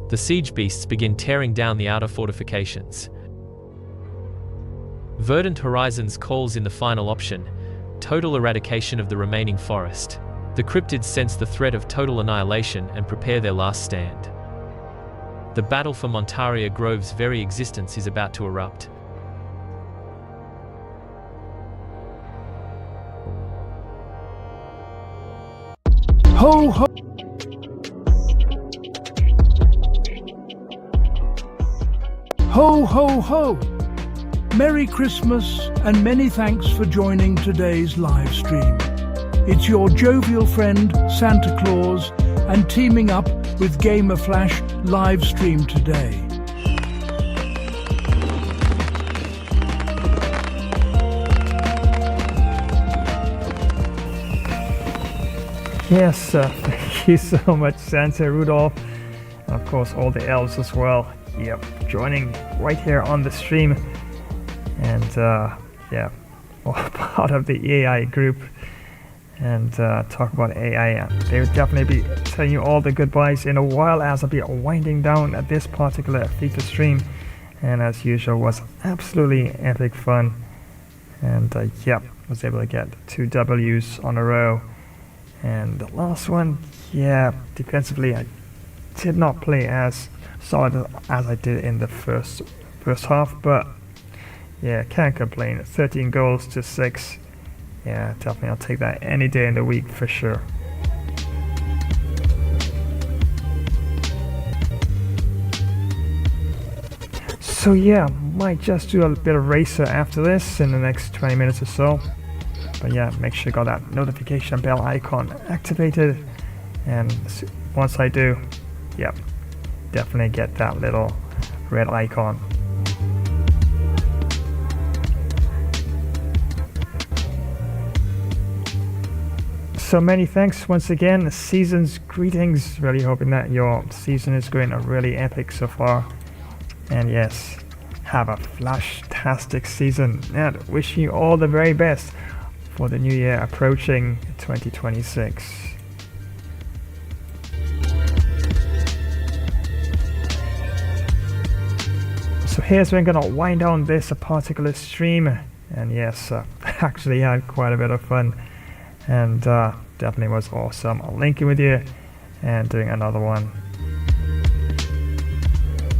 The siege beasts begin tearing down the outer fortifications. Verdant Horizons calls in the final option, total eradication of the remaining forest. The cryptids sense the threat of total annihilation and prepare their last stand. The battle for Montaria Grove's very existence is about to erupt. Ho ho! Ho, ho, ho! Merry Christmas and many thanks for joining today's live stream. It's your jovial friend Santa Claus and teaming up with Gamer Flash live stream today. Yes, thank you so much, Santa, Rudolph, and of course all the elves as well. Yep, joining right here on the stream, and yeah, all part of the AI group, and talk about AI. They will definitely be telling you all the goodbyes in a while as I'll be winding down at this particular FIFA stream, and as usual was absolutely epic fun, and yep, was able to get 2 W's on a row. And the last one, yeah, defensively I did not play as solid as I did in the first half, but yeah, can't complain. 13 goals to 6. Yeah, definitely I'll take that any day in the week for sure. So yeah, might just do a bit of racer after this in the next 20 minutes or so. But yeah, make sure you got that notification bell icon activated, and once I do, yep, definitely get that little red icon. So many thanks once again. Season's greetings. Really hoping that your season is going really epic so far. And yes, have a flash-tastic season, and wishing you all the very best for the new year approaching 2026. So here's where I'm gonna wind down this particular stream, and yes, actually had quite a bit of fun, and definitely was awesome linking with you and doing another one.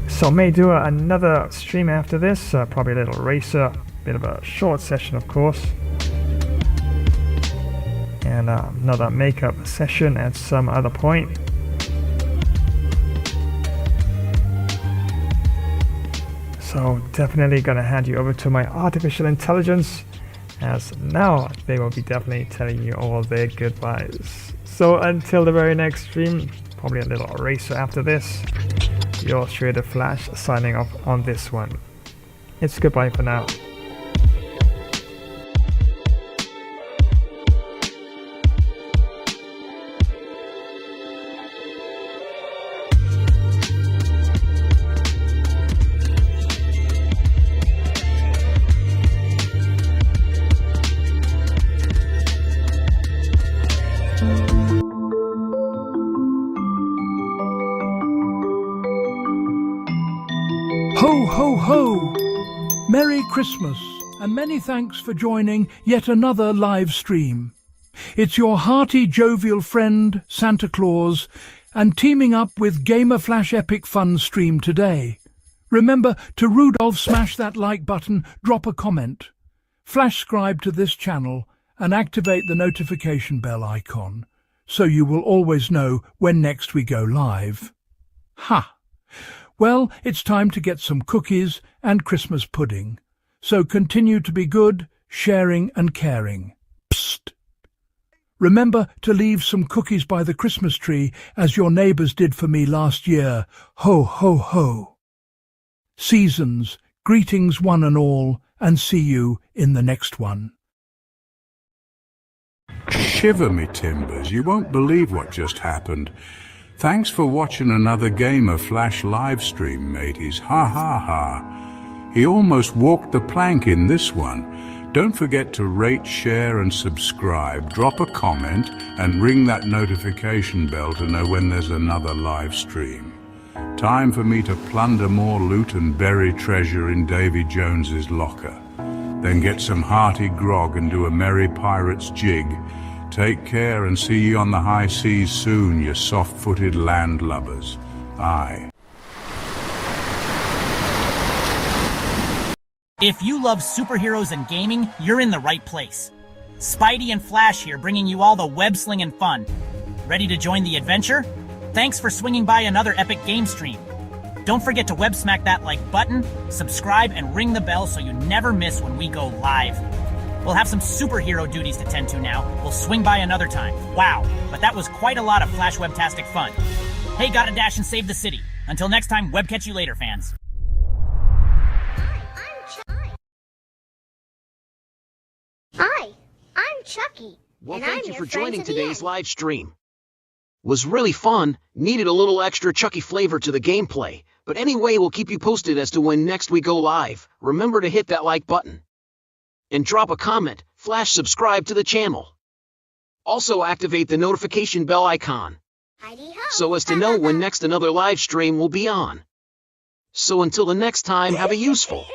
So may do another stream after this, probably a little racer, bit of a short session of course, and another makeup session at some other point. So definitely gonna hand you over to my artificial intelligence, as now they will be definitely telling you all their goodbyes. So until the very next stream, probably a little racer after this, yours truly the Flash signing off on this one. It's goodbye for now. Ho, ho, ho! Merry Christmas, and many thanks for joining yet another live stream. It's your hearty, jovial friend, Santa Claus, and teaming up with Gamer Flash Epic Fun stream today. Remember to Rudolph smash that like button, drop a comment, flash scribe to this channel, and activate the notification bell icon, so you will always know when next we go live. Ha! Well, it's time to get some cookies and Christmas pudding. So continue to be good, sharing and caring. Psst! Remember to leave some cookies by the Christmas tree as your neighbours did for me last year. Ho, ho, ho! Seasons, greetings one and all, and see you in the next one. Shiver me timbers, you won't believe what just happened. Thanks for watching another Gamer Flash live stream, mateys. Ha ha ha. He almost walked the plank in this one. Don't forget to rate, share and subscribe, drop a comment and ring that notification bell to know when there's another live stream. Time for me to plunder more loot and bury treasure in Davy Jones's locker. Then get some hearty grog and do a merry pirate's jig. Take care and see you on the high seas soon, you soft-footed landlubbers. Aye. If you love superheroes and gaming, you're in the right place. Spidey and Flash here, bringing you all the web-slinging fun. Ready to join the adventure? Thanks for swinging by another epic game stream. Don't forget to web smack that like button, subscribe, and ring the bell so you never miss when we go live. We'll have some superhero duties to tend to now. We'll swing by another time. Wow, but that was quite a lot of Flash Webtastic fun. Hey, gotta dash and save the city. Until next time, web catch you later, fans. Hi, I'm Chucky. Well, and thank I'm you your for friend joining to the today's end. live stream. Was really fun, needed a little extra Chucky flavor to the gameplay, but anyway, we'll keep you posted as to when next we go live. Remember to hit that like button. And drop a comment, / subscribe to the channel. Also activate the notification bell icon, so as to know when next another live stream will be on. So until the next time, have a useful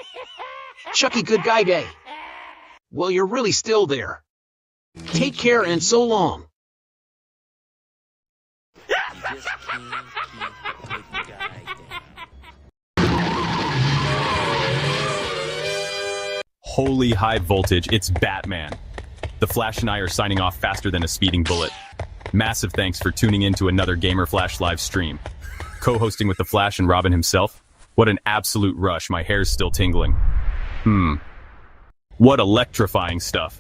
Chucky good guy day. Well, you're really still there. Take care and so long. Holy high voltage, it's Batman. The Flash and I are signing off faster than a speeding bullet. Massive thanks for tuning in to another Gamer Flash live stream. Co-hosting with the Flash and Robin himself? What an absolute rush, my hair's still tingling. What electrifying stuff.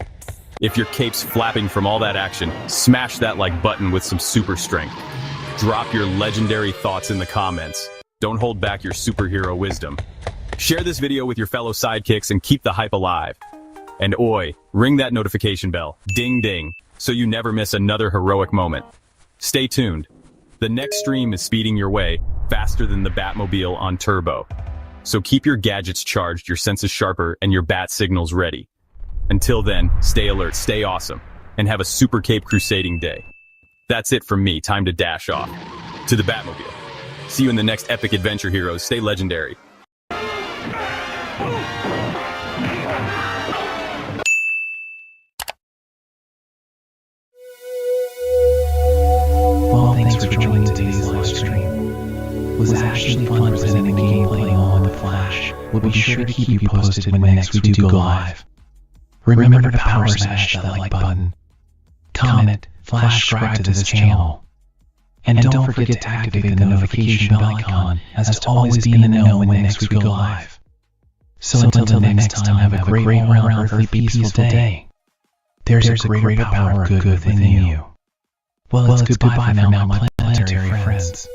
If your cape's flapping from all that action, smash that like button with some super strength. Drop your legendary thoughts in the comments. Don't hold back your superhero wisdom. Share this video with your fellow sidekicks and keep the hype alive. And oi, ring that notification bell, ding ding, so you never miss another heroic moment. Stay tuned. The next stream is speeding your way faster than the Batmobile on turbo. So keep your gadgets charged, your senses sharper, and your bat signals ready. Until then, stay alert, stay awesome, and have a super cape crusading day. That's it from me, time to dash off. To the Batmobile. See you in the next epic adventure, heroes. Stay legendary. Well, thanks for joining today's live stream. It was actually fun presenting the gameplay on The Flash. We'll be sure to keep you posted when next we do go live. Remember to power smash that like button, comment, subscribe to this channel, and don't forget to activate the notification bell icon as to always be in the know when next we go live. So until the next time, have a great all-around earthly peaceful day. There's a greater power of good within you. Well, it's goodbye for now, my planetary friends.